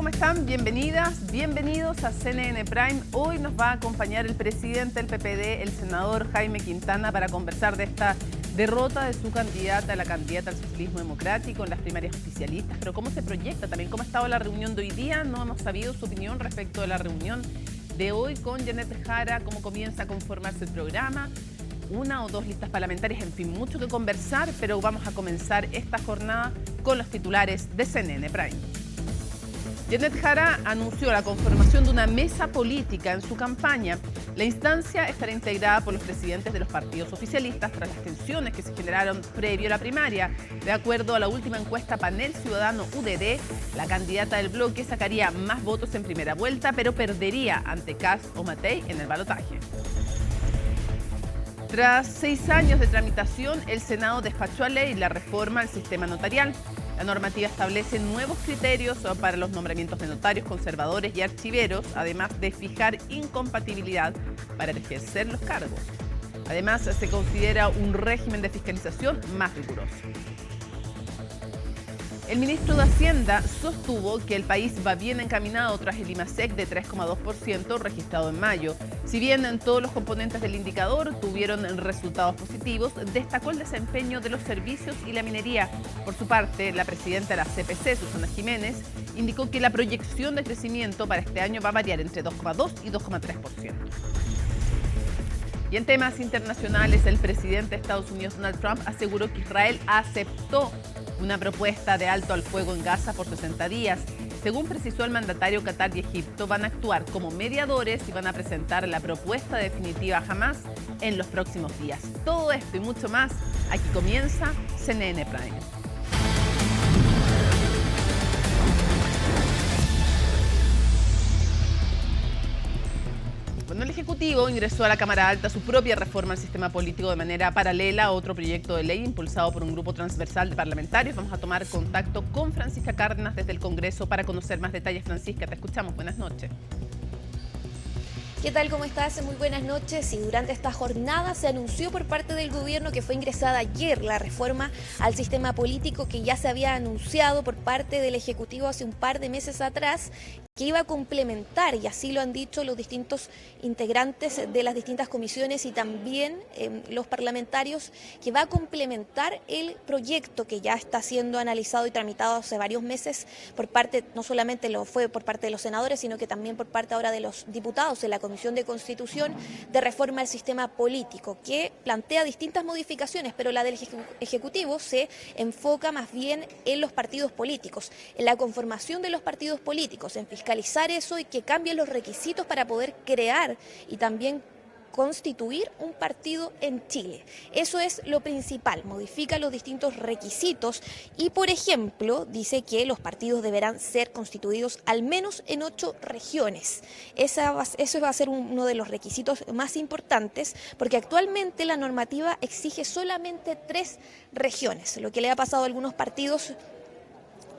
¿Cómo están? Bienvenidas, bienvenidos a CNN Prime. Hoy nos va a acompañar el presidente del PPD, el senador Jaime Quintana, para conversar de esta derrota de su candidata, la candidata al socialismo democrático en las primarias oficialistas. Pero cómo se proyecta también, cómo ha estado la reunión de hoy día. No hemos sabido su opinión respecto de la reunión de hoy con Janet Jara, cómo comienza a conformarse el programa, una o dos listas parlamentarias, en fin, mucho que conversar, pero vamos a comenzar esta jornada con los titulares de CNN Prime. Janet Jara anunció la conformación de una mesa política en su campaña. La instancia estará integrada por los presidentes de los partidos oficialistas tras las tensiones que se generaron previo a la primaria. De acuerdo a la última encuesta Panel Ciudadano UDD, la candidata del bloque sacaría más votos en primera vuelta, pero perdería ante Kast o Matei en el balotaje. Tras 6 años de tramitación, el Senado despachó a ley la reforma al sistema notarial. La normativa establece nuevos criterios para los nombramientos de notarios, conservadores y archiveros, además de fijar incompatibilidad para ejercer los cargos. Además, se considera un régimen de fiscalización más riguroso. El ministro de Hacienda sostuvo que el país va bien encaminado tras el IMASEC de 3,2% registrado en mayo. Si bien en todos los componentes del indicador tuvieron resultados positivos, destacó el desempeño de los servicios y la minería. Por su parte, la presidenta de la CPC, Susana Jiménez, indicó que la proyección de crecimiento para este año va a variar entre 2,2 y 2,3%. Y en temas internacionales, el presidente de Estados Unidos, Donald Trump, aseguró que Israel aceptó una propuesta de alto al fuego en Gaza por 60 días. Según precisó el mandatario, Qatar y Egipto van a actuar como mediadores y van a presentar la propuesta definitiva a Hamás en los próximos días. Todo esto y mucho más, aquí comienza CNN Prime. Bueno, el Ejecutivo ingresó a la Cámara Alta su propia reforma al sistema político de manera paralela a otro proyecto de ley impulsado por un grupo transversal de parlamentarios. Vamos a tomar contacto con Francisca Cárdenas desde el Congreso para conocer más detalles. Francisca, te escuchamos. Buenas noches. ¿Qué tal? ¿Cómo estás? Muy buenas noches. Y durante esta jornada se anunció por parte del gobierno que fue ingresada ayer la reforma al sistema político que ya se había anunciado por parte del Ejecutivo hace un par de meses atrás, que iba a complementar, y así lo han dicho los distintos integrantes de las distintas comisiones y también los parlamentarios, que va a complementar el proyecto que ya está siendo analizado y tramitado hace varios meses por parte, no solamente lo fue por parte de los senadores, sino que también por parte ahora de los diputados en la Comisión de Constitución de Reforma al Sistema Político, que plantea distintas modificaciones, pero la del Ejecutivo se enfoca más bien en los partidos políticos, en la conformación de los partidos políticos, en fiscalizar eso y que cambien los requisitos para poder crear y también constituir un partido en Chile. Eso es lo principal, modifica los distintos requisitos y, por ejemplo, dice que los partidos deberán ser constituidos al menos en 8 regiones. Eso va a ser uno de los requisitos más importantes, porque actualmente la normativa exige solamente 3 regiones, lo que le ha pasado a algunos partidos,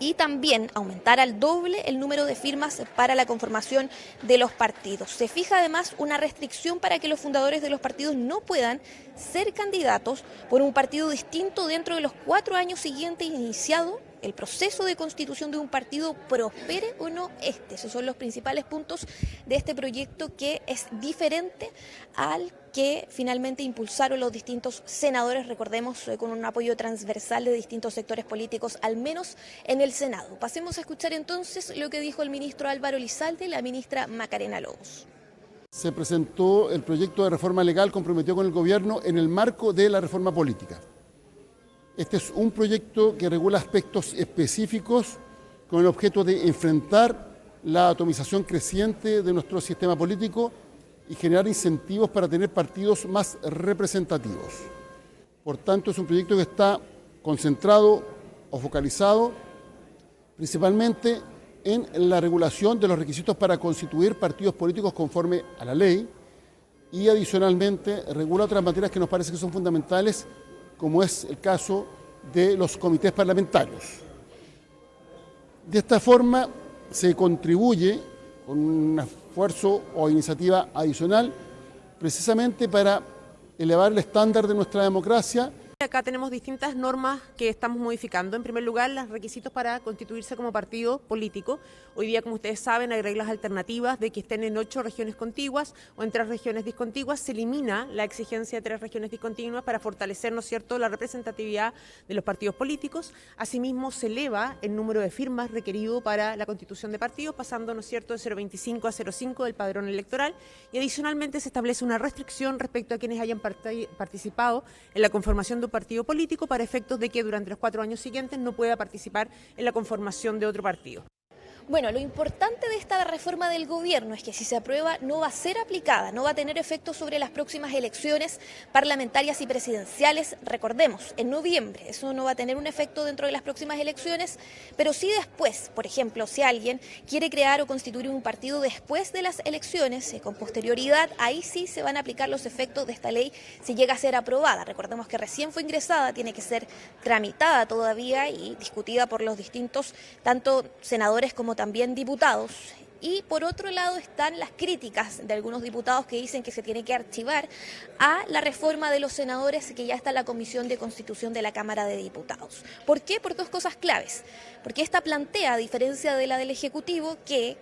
y también aumentar al doble el número de firmas para la conformación de los partidos. Se fija además una restricción para que los fundadores de los partidos no puedan ser candidatos por un partido distinto dentro de los 4 años siguientes iniciado el proceso de constitución de un partido, prospere o no este. Esos son los principales puntos de este proyecto, que es diferente al que finalmente impulsaron los distintos senadores, recordemos, con un apoyo transversal de distintos sectores políticos, al menos en el Senado. Pasemos a escuchar entonces lo que dijo el ministro Álvaro Elizalde y la ministra Macarena Lobos. Se presentó el proyecto de reforma legal comprometido con el gobierno en el marco de la reforma política. Este es un proyecto que regula aspectos específicos con el objeto de enfrentar la atomización creciente de nuestro sistema político y generar incentivos para tener partidos más representativos. Por tanto, es un proyecto que está concentrado o focalizado principalmente en la regulación de los requisitos para constituir partidos políticos conforme a la ley, y adicionalmente regula otras materias que nos parece que son fundamentales, como es el caso de los comités parlamentarios. De esta forma se contribuye con un esfuerzo o iniciativa adicional precisamente para elevar el estándar de nuestra democracia Acá tenemos distintas normas que estamos modificando. En primer lugar, los requisitos para constituirse como partido político. Hoy día, como ustedes saben, hay reglas alternativas de que estén en 8 regiones contiguas o en 3 regiones discontiguas. Se elimina la exigencia de 3 regiones discontinuas para fortalecer, ¿no es cierto?, la representatividad de los partidos políticos. Asimismo, se eleva el número de firmas requerido para la constitución de partidos, pasando, ¿no es cierto?, de 0,25 a 0,5 del padrón electoral. Y adicionalmente se establece una restricción respecto a quienes hayan participado en la conformación de un partido político para efectos de que durante los 4 años siguientes no pueda participar en la conformación de otro partido. Bueno, lo importante de esta reforma del gobierno es que si se aprueba no va a ser aplicada, no va a tener efecto sobre las próximas elecciones parlamentarias y presidenciales. Recordemos, en noviembre, eso no va a tener un efecto dentro de las próximas elecciones, pero sí después. Por ejemplo, si alguien quiere crear o constituir un partido después de las elecciones, con posterioridad, ahí sí se van a aplicar los efectos de esta ley si llega a ser aprobada. Recordemos que recién fue ingresada, tiene que ser tramitada todavía y discutida por los distintos, tanto senadores como también diputados. Y por otro lado están las críticas de algunos diputados que dicen que se tiene que archivar a la reforma de los senadores que ya está en la Comisión de Constitución de la Cámara de Diputados. ¿Por qué? Por 2 cosas claves. Porque esta plantea, a diferencia de la del Ejecutivo, que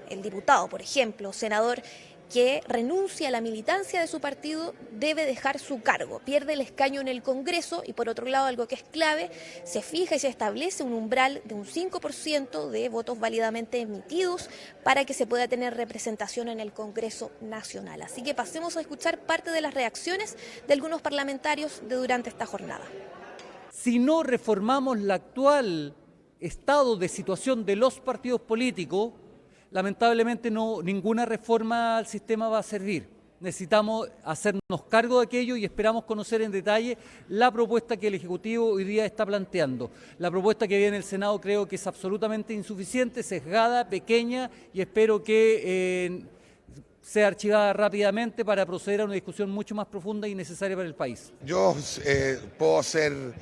el diputado, por ejemplo, senador que renuncia a la militancia de su partido debe dejar su cargo, pierde el escaño en el Congreso y por otro lado, algo que es clave, se fija y se establece un umbral de un 5% de votos válidamente emitidos para que se pueda tener representación en el Congreso Nacional. Así que pasemos a escuchar parte de las reacciones de algunos parlamentarios durante esta jornada. Si no reformamos el actual estado de situación de los partidos políticos, lamentablemente ninguna reforma al sistema va a servir. Necesitamos hacernos cargo de aquello y esperamos conocer en detalle la propuesta que el Ejecutivo hoy día está planteando. La propuesta que viene en el Senado creo que es absolutamente insuficiente, sesgada, pequeña y espero que sea archivada rápidamente para proceder a una discusión mucho más profunda y necesaria para el país. Yo puedo ser,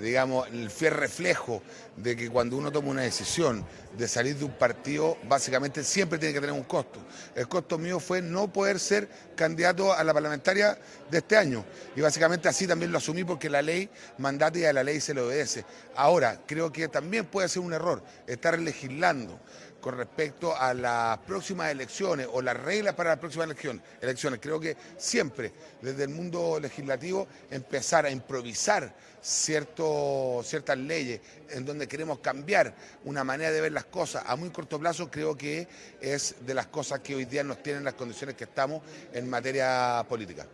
digamos, el fiel reflejo de que cuando uno toma una decisión de salir de un partido, básicamente siempre tiene que tener un costo. El costo mío fue no poder ser candidato a la parlamentaria de este año. Y básicamente así también lo asumí porque la ley mandata y a la ley se le obedece. Ahora, creo que también puede ser un error estar legislando con respecto a las próximas elecciones o las reglas para las próximas elecciones. Creo que siempre, desde el mundo legislativo, empezar a improvisar ciertas leyes en donde queremos cambiar una manera de ver las cosas a muy corto plazo, creo que es de las cosas que hoy día nos tienen las condiciones que estamos en materia política.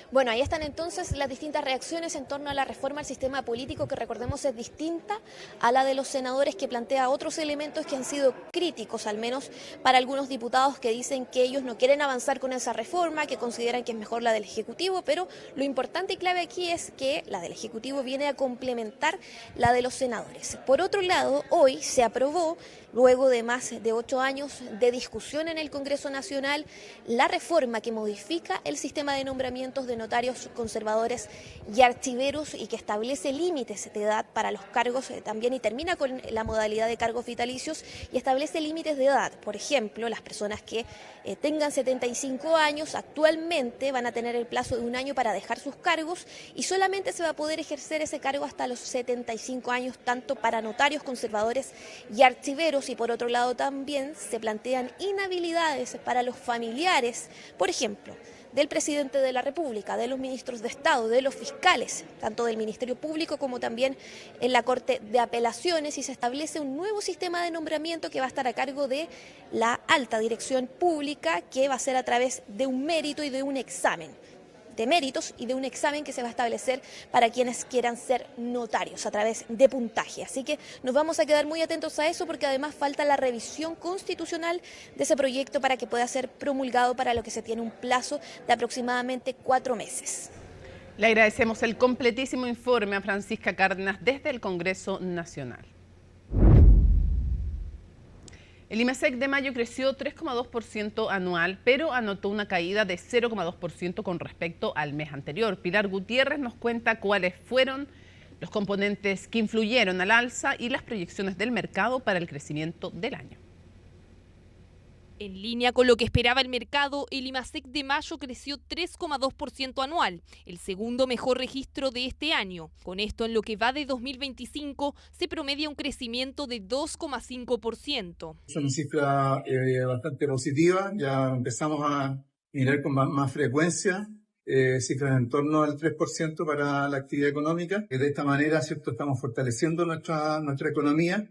Bueno, ahí están entonces las distintas reacciones en torno a la reforma al sistema político, que recordemos es distinta a la de los senadores, que plantea otros elementos que han sido críticos, al menos para algunos diputados que dicen que ellos no quieren avanzar con esa reforma, que consideran que es mejor la del Ejecutivo, pero lo importante y clave aquí es que la del Ejecutivo viene a complementar la de los senadores. Por otro lado, hoy se aprobó, luego de más de 8 años de discusión en el Congreso Nacional, la reforma que modifica el sistema de nombramientos de notarios, conservadores y archiveros y que establece límites de edad para los cargos también y termina con la modalidad de cargos vitalicios y establece límites de edad. Por ejemplo, las personas que tengan 75 años actualmente van a tener el plazo de 1 año para dejar sus cargos y solamente se va a poder ejercer ese cargo hasta los 75 años, tanto para notarios, conservadores y archiveros. Y por otro lado también se plantean inhabilidades para los familiares, por ejemplo, del presidente de la República, de los ministros de Estado, de los fiscales, tanto del Ministerio Público como también en la Corte de Apelaciones, y se establece un nuevo sistema de nombramiento que va a estar a cargo de la alta dirección pública, que va a ser a través de un mérito y de un examen de méritos y de un examen que se va a establecer para quienes quieran ser notarios a través de puntaje. Así que nos vamos a quedar muy atentos a eso porque además falta la revisión constitucional de ese proyecto para que pueda ser promulgado, para lo que se tiene un plazo de aproximadamente 4 meses. Le agradecemos el completísimo informe a Francisca Cárdenas desde el Congreso Nacional. El IMESEC de mayo creció 3,2% anual, pero anotó una caída de 0,2% con respecto al mes anterior. Pilar Gutiérrez nos cuenta cuáles fueron los componentes que influyeron al alza y las proyecciones del mercado para el crecimiento del año. En línea con lo que esperaba el mercado, el IMASEC de mayo creció 3,2% anual, el segundo mejor registro de este año. Con esto, en lo que va de 2025, se promedia un crecimiento de 2,5%. Es una cifra bastante positiva, ya empezamos a mirar con más frecuencia cifras en torno al 3% para la actividad económica. De esta manera, ¿cierto?, estamos fortaleciendo nuestra economía.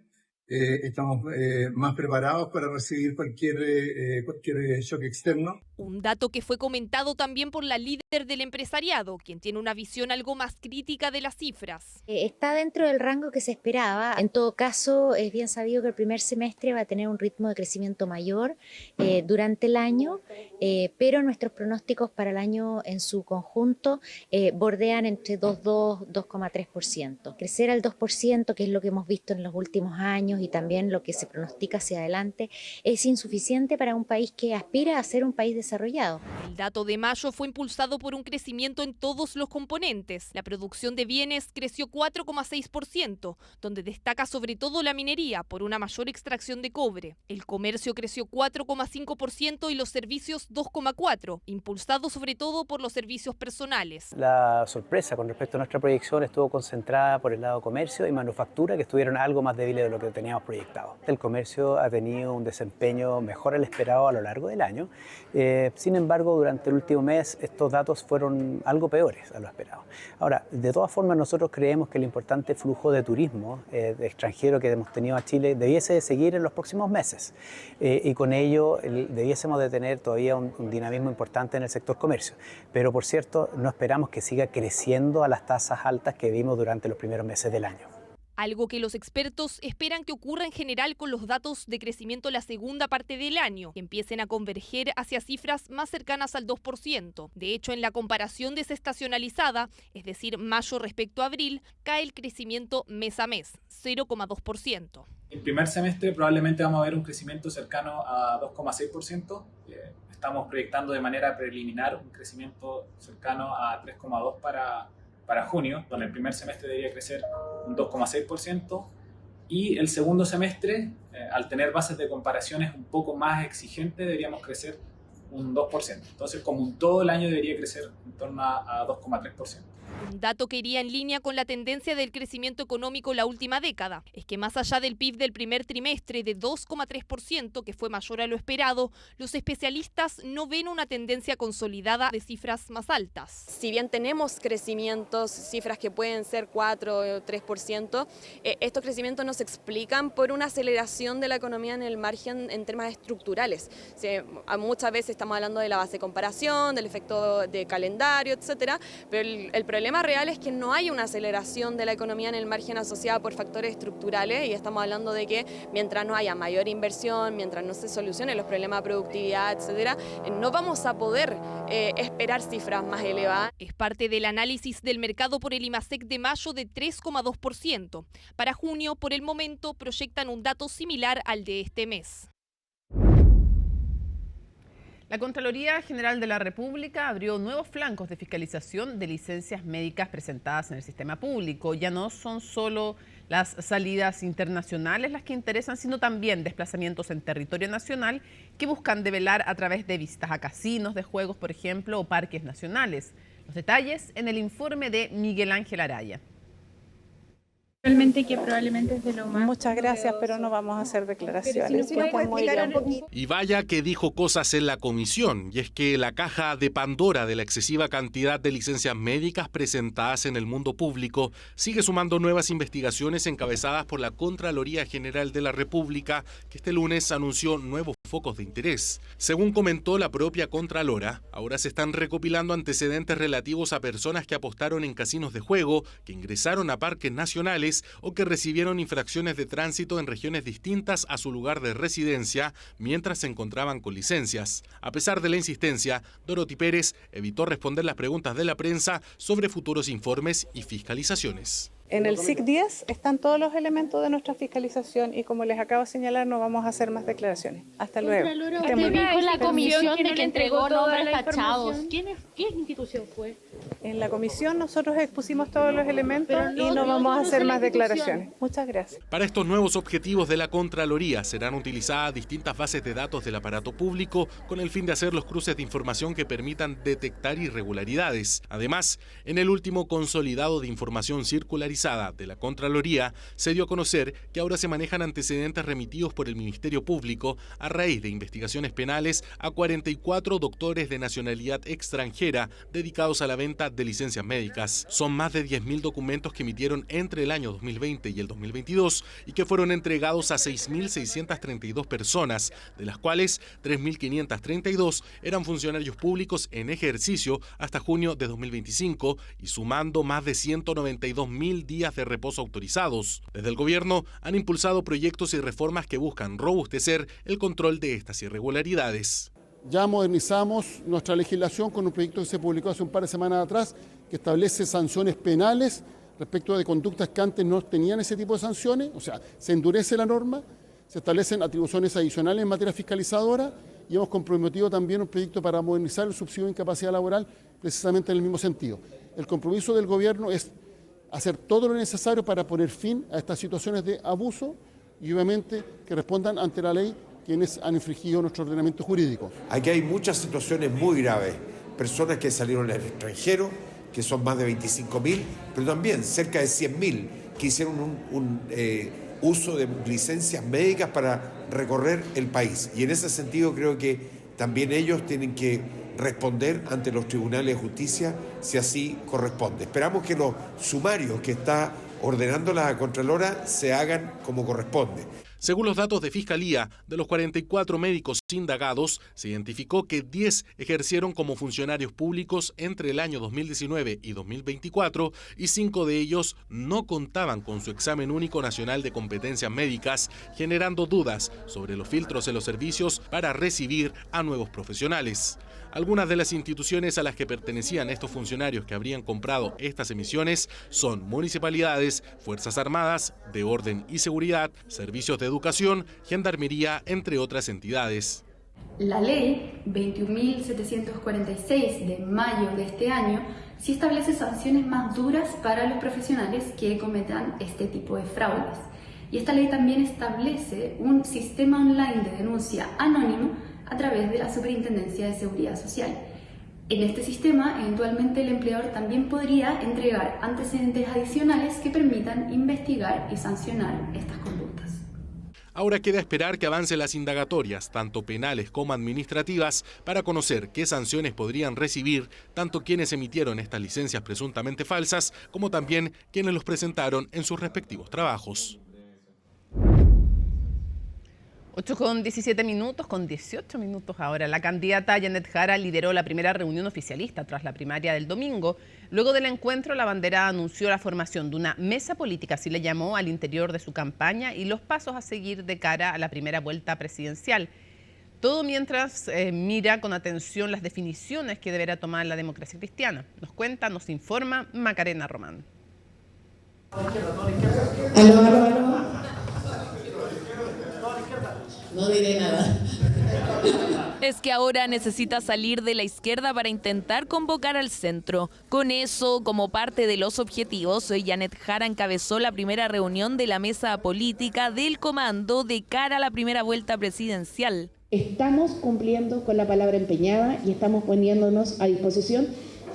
Estamos más preparados para recibir cualquier shock externo. Un dato que fue comentado también por la líder del empresariado, quien tiene una visión algo más crítica de las cifras. Está dentro del rango que se esperaba. En todo caso, es bien sabido que el primer semestre va a tener un ritmo de crecimiento mayor durante el año, pero nuestros pronósticos para el año en su conjunto bordean entre 2,2 y 2,3%. Crecer al 2%, que es lo que hemos visto en los últimos años y también lo que se pronostica hacia adelante, es insuficiente para un país que aspira a ser un país desarrollado. El dato de mayo fue impulsado por un crecimiento en todos los componentes. La producción de bienes creció 4,6%, donde destaca sobre todo la minería por una mayor extracción de cobre. El comercio creció 4,5% y los servicios 2,4%, impulsado sobre todo por los servicios personales. La sorpresa con respecto a nuestra proyección estuvo concentrada por el lado comercio y manufactura, que estuvieron algo más débiles de lo que teníamos proyectado. El comercio ha tenido un desempeño mejor al esperado a lo largo del año. Sin embargo, durante el último mes estos datos fueron algo peores a lo esperado. Ahora, de todas formas, nosotros creemos que el importante flujo de turismo de extranjero que hemos tenido a Chile debiese seguir en los próximos meses. Y con ello debiésemos de tener todavía un dinamismo importante en el sector comercio. Pero, por cierto, no esperamos que siga creciendo a las tasas altas que vimos durante los primeros meses del año. Algo que los expertos esperan que ocurra en general con los datos de crecimiento la segunda parte del año, que empiecen a converger hacia cifras más cercanas al 2%. De hecho, en la comparación desestacionalizada, es decir, mayo respecto a abril, cae el crecimiento mes a mes, 0,2%. El primer semestre probablemente vamos a ver un crecimiento cercano a 2,6%. Estamos proyectando de manera preliminar un crecimiento cercano a 3,2% para junio, donde el primer semestre debería crecer un 2,6% y el segundo semestre, al tener bases de comparaciones un poco más exigentes, deberíamos crecer un 2%. Entonces, como un todo el año debería crecer en torno a 2,3%. Un dato que iría en línea con la tendencia del crecimiento económico la última década es que más allá del PIB del primer trimestre de 2,3%, que fue mayor a lo esperado, los especialistas no ven una tendencia consolidada de cifras más altas. Si bien tenemos crecimientos, cifras que pueden ser 4 o 3%, estos crecimientos no se explican por una aceleración de la economía en el margen en temas estructurales. Muchas veces estamos hablando de la base de comparación, del efecto de calendario, etcétera, pero el problema real es que no hay una aceleración de la economía en el margen asociada por factores estructurales y estamos hablando de que mientras no haya mayor inversión, mientras no se solucionen los problemas de productividad, etcétera, no vamos a poder esperar cifras más elevadas. Es parte del análisis del mercado por el IMASEC de mayo de 3,2%. Para junio, por el momento, proyectan un dato similar al de este mes. La Contraloría General de la República abrió nuevos flancos de fiscalización de licencias médicas presentadas en el sistema público. Ya no son solo las salidas internacionales las que interesan, sino también desplazamientos en territorio nacional que buscan develar a través de visitas a casinos de juegos, por ejemplo, o parques nacionales. Los detalles en el informe de Miguel Ángel Araya. Que probablemente es de lo más. Muchas gracias, pero no vamos a hacer declaraciones. Y vaya que dijo cosas en la comisión, y es que la caja de Pandora de la excesiva cantidad de licencias médicas presentadas en el mundo público sigue sumando nuevas investigaciones encabezadas por la Contraloría General de la República, que este lunes anunció nuevos focos de interés. Según comentó la propia Contralora, ahora se están recopilando antecedentes relativos a personas que apostaron en casinos de juego, que ingresaron a parques nacionales o que recibieron infracciones de tránsito en regiones distintas a su lugar de residencia mientras se encontraban con licencias. A pesar de la insistencia, Dorothy Pérez evitó responder las preguntas de la prensa sobre futuros informes y fiscalizaciones. En el SIC 10 están todos los elementos de nuestra fiscalización y como les acabo de señalar, no vamos a hacer más declaraciones. Hasta luego. Usted dijo la comisión de que entregó nombres tachados. ¿Qué institución fue? En la comisión nosotros expusimos todos los elementos y no vamos a hacer más declaraciones. Muchas gracias. Para estos nuevos objetivos de la Contraloría serán utilizadas distintas bases de datos del aparato público con el fin de hacer los cruces de información que permitan detectar irregularidades. Además, en el último consolidado de información circularizada de la Contraloría se dio a conocer que ahora se manejan antecedentes remitidos por el Ministerio Público a raíz de investigaciones penales a 44 doctores de nacionalidad extranjera dedicados a la venta de licencias médicas. Son más de 10.000 documentos que emitieron entre el año 2020 y el 2022 y que fueron entregados a 6.632 personas, de las cuales 3.532 eran funcionarios públicos en ejercicio hasta junio de 2025 y sumando más de 192.000 días de reposo autorizados. Desde el gobierno han impulsado proyectos y reformas que buscan robustecer el control de estas irregularidades. Ya modernizamos nuestra legislación con un proyecto que se publicó hace un par de semanas atrás que establece sanciones penales respecto de conductas que antes no tenían ese tipo de sanciones, o sea, se endurece la norma, se establecen atribuciones adicionales en materia fiscalizadora y hemos comprometido también un proyecto para modernizar el subsidio de incapacidad laboral precisamente en el mismo sentido. El compromiso del gobierno es hacer todo lo necesario para poner fin a estas situaciones de abuso y obviamente que respondan ante la ley quienes han infringido nuestro ordenamiento jurídico. Aquí hay muchas situaciones muy graves, personas que salieron al extranjero, que son más de 25.000, pero también cerca de 100.000 que hicieron un uso de licencias médicas para recorrer el país. Y en ese sentido creo que también ellos tienen que responder ante los tribunales de justicia si así corresponde. Esperamos que los sumarios que está ordenando la Contralora se hagan como corresponde. Según los datos de Fiscalía, de los 44 médicos indagados, se identificó que 10 ejercieron como funcionarios públicos entre el año 2019 y 2024 y 5 de ellos no contaban con su examen único nacional de competencias médicas, generando dudas sobre los filtros en los servicios para recibir a nuevos profesionales. Algunas de las instituciones a las que pertenecían estos funcionarios que habrían comprado estas emisiones son municipalidades, Fuerzas Armadas, de Orden y Seguridad, Servicios de Educación, Gendarmería, entre otras entidades. La ley 21.746 de mayo de este año sí establece sanciones más duras para los profesionales que cometan este tipo de fraudes. Y esta ley también establece un sistema online de denuncia anónimo a través de la Superintendencia de Seguridad Social. En este sistema, eventualmente el empleador también podría entregar antecedentes adicionales que permitan investigar y sancionar estas conductas. Ahora queda esperar que avancen las indagatorias, tanto penales como administrativas, para conocer qué sanciones podrían recibir tanto quienes emitieron estas licencias presuntamente falsas, como también quienes los presentaron en sus respectivos trabajos. 8:17 minutos, con 18 minutos ahora. La candidata Janet Jara lideró la primera reunión oficialista tras la primaria del domingo. Luego del encuentro, la banderada anunció la formación de una mesa política, así le llamó, al interior de su campaña y los pasos a seguir de cara a la primera vuelta presidencial. Todo mientras mira con atención las definiciones que deberá tomar la democracia cristiana. Nos cuenta, nos informa Macarena Román. Aló. No diré nada. Es que ahora necesita salir de la izquierda para intentar convocar al centro. Con eso, como parte de los objetivos, Janet Jara encabezó la primera reunión de la mesa política del comando de cara a la primera vuelta presidencial. Estamos cumpliendo con la palabra empeñada y estamos poniéndonos a disposición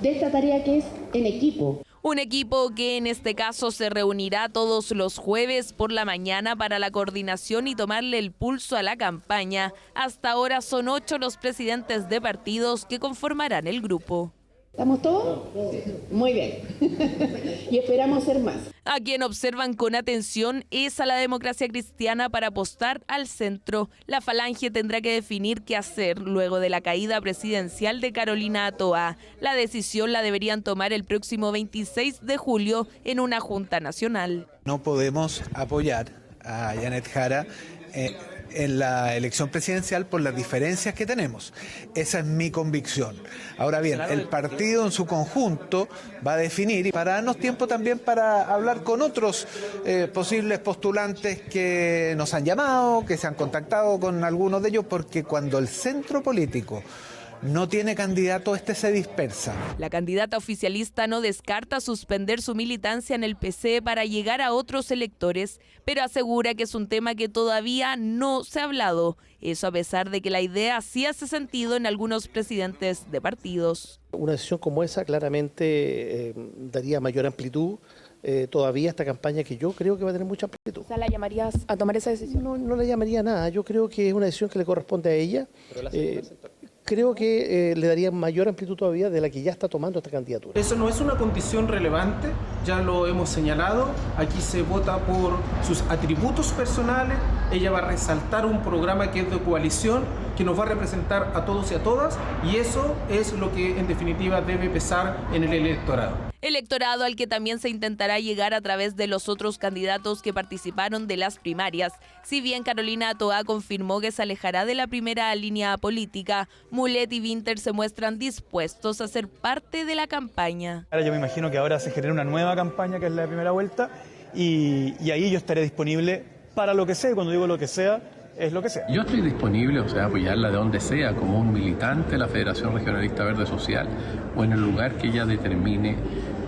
de esta tarea que es en equipo. Un equipo que en este caso se reunirá todos los jueves por la mañana para la coordinación y tomarle el pulso a la campaña. Hasta ahora son 8 los presidentes de partidos que conformarán el grupo. ¿Estamos todos? Muy bien. Y esperamos ser más. A quien observan con atención es a la democracia cristiana para apostar al centro. La Falange tendrá que definir qué hacer luego de la caída presidencial de Carolina Toa. La decisión la deberían tomar el próximo 26 de julio en una junta nacional. No podemos apoyar a Janet Jara en la elección presidencial por las diferencias que tenemos. Esa es mi convicción. Ahora bien, el partido en su conjunto va a definir y para darnos tiempo también para hablar con otros posibles postulantes que nos han llamado, que se han contactado con algunos de ellos, porque cuando el centro político no tiene candidato, este se dispersa. La candidata oficialista no descarta suspender su militancia en el PC para llegar a otros electores, pero asegura que es un tema que todavía no se ha hablado. Eso a pesar de que la idea sí hace sentido en algunos presidentes de partidos. Una decisión como esa claramente daría mayor amplitud todavía a esta campaña, que yo creo que va a tener mucha amplitud. ¿La llamarías a tomar esa decisión? No le llamaría nada, yo creo que es una decisión que le corresponde a ella. Creo que le daría mayor amplitud todavía de la que ya está tomando esta candidatura. Eso no es una condición relevante, ya lo hemos señalado, aquí se vota por sus atributos personales, ella va a resaltar un programa que es de coalición, que nos va a representar a todos y a todas, y eso es lo que en definitiva debe pesar en el electorado. Electorado al que también se intentará llegar a través de los otros candidatos que participaron de las primarias. Si bien Carolina Toá confirmó que se alejará de la primera línea política, Mulet y Winter se muestran dispuestos a ser parte de la campaña. Ahora yo me imagino que ahora se genera una nueva campaña, que es la de primera vuelta, y ahí yo estaré disponible para lo que sea, y cuando digo lo que sea, es lo que sea. Yo estoy disponible, apoyarla de donde sea, como un militante de la Federación Regionalista Verde Social, o en el lugar que ella determine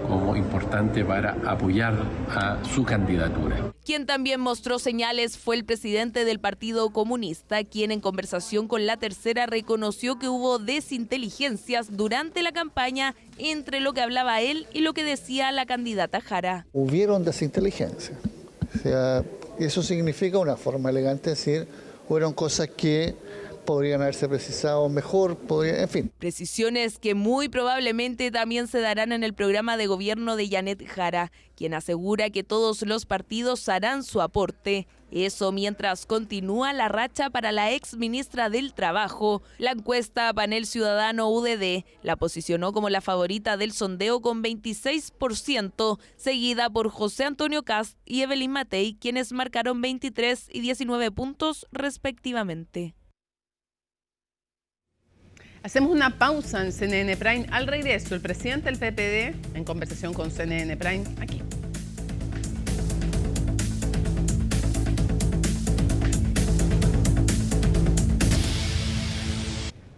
como importante para apoyar a su candidatura. Quien también mostró señales fue el presidente del Partido Comunista, quien en conversación con La Tercera reconoció que hubo desinteligencias durante la campaña entre lo que hablaba él y lo que decía la candidata Jara. Hubieron desinteligencias, eso significa una forma elegante de decir, fueron cosas que podrían haberse precisado mejor, en fin. Precisiones que muy probablemente también se darán en el programa de gobierno de Yanet Jara, quien asegura que todos los partidos harán su aporte. Eso mientras continúa la racha para la ex ministra del Trabajo. La encuesta Panel Ciudadano UDD la posicionó como la favorita del sondeo con 26%, seguida por José Antonio Kast y Evelyn Matei, quienes marcaron 23 y 19 puntos respectivamente. Hacemos una pausa en CNN Prime. Al regreso, el presidente del PPD en conversación con CNN Prime aquí.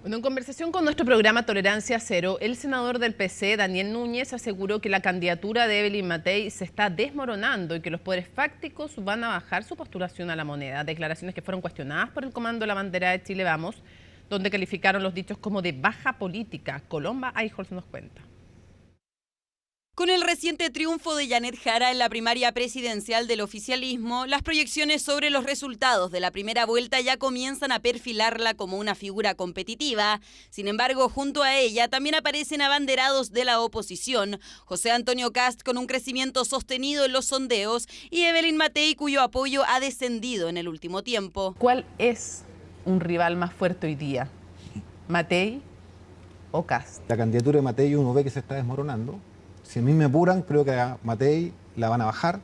Bueno, en conversación con nuestro programa Tolerancia Cero, el senador del PC, Daniel Núñez, aseguró que la candidatura de Evelyn Matei se está desmoronando y que los poderes fácticos van a bajar su postulación a la moneda. Declaraciones que fueron cuestionadas por el Comando de la Bandera de Chile Vamos, donde calificaron los dichos como de baja política. Colomba Eichholz nos cuenta. Con el reciente triunfo de Yanet Jara en la primaria presidencial del oficialismo, las proyecciones sobre los resultados de la primera vuelta ya comienzan a perfilarla como una figura competitiva. Sin embargo, junto a ella también aparecen abanderados de la oposición. José Antonio Kast con un crecimiento sostenido en los sondeos y Evelyn Matei cuyo apoyo ha descendido en el último tiempo. ¿Cuál es un rival más fuerte hoy día? ¿Matei o Kast? La candidatura de Matei uno ve que se está desmoronando. Si a mí me apuran, creo que a Matei la van a bajar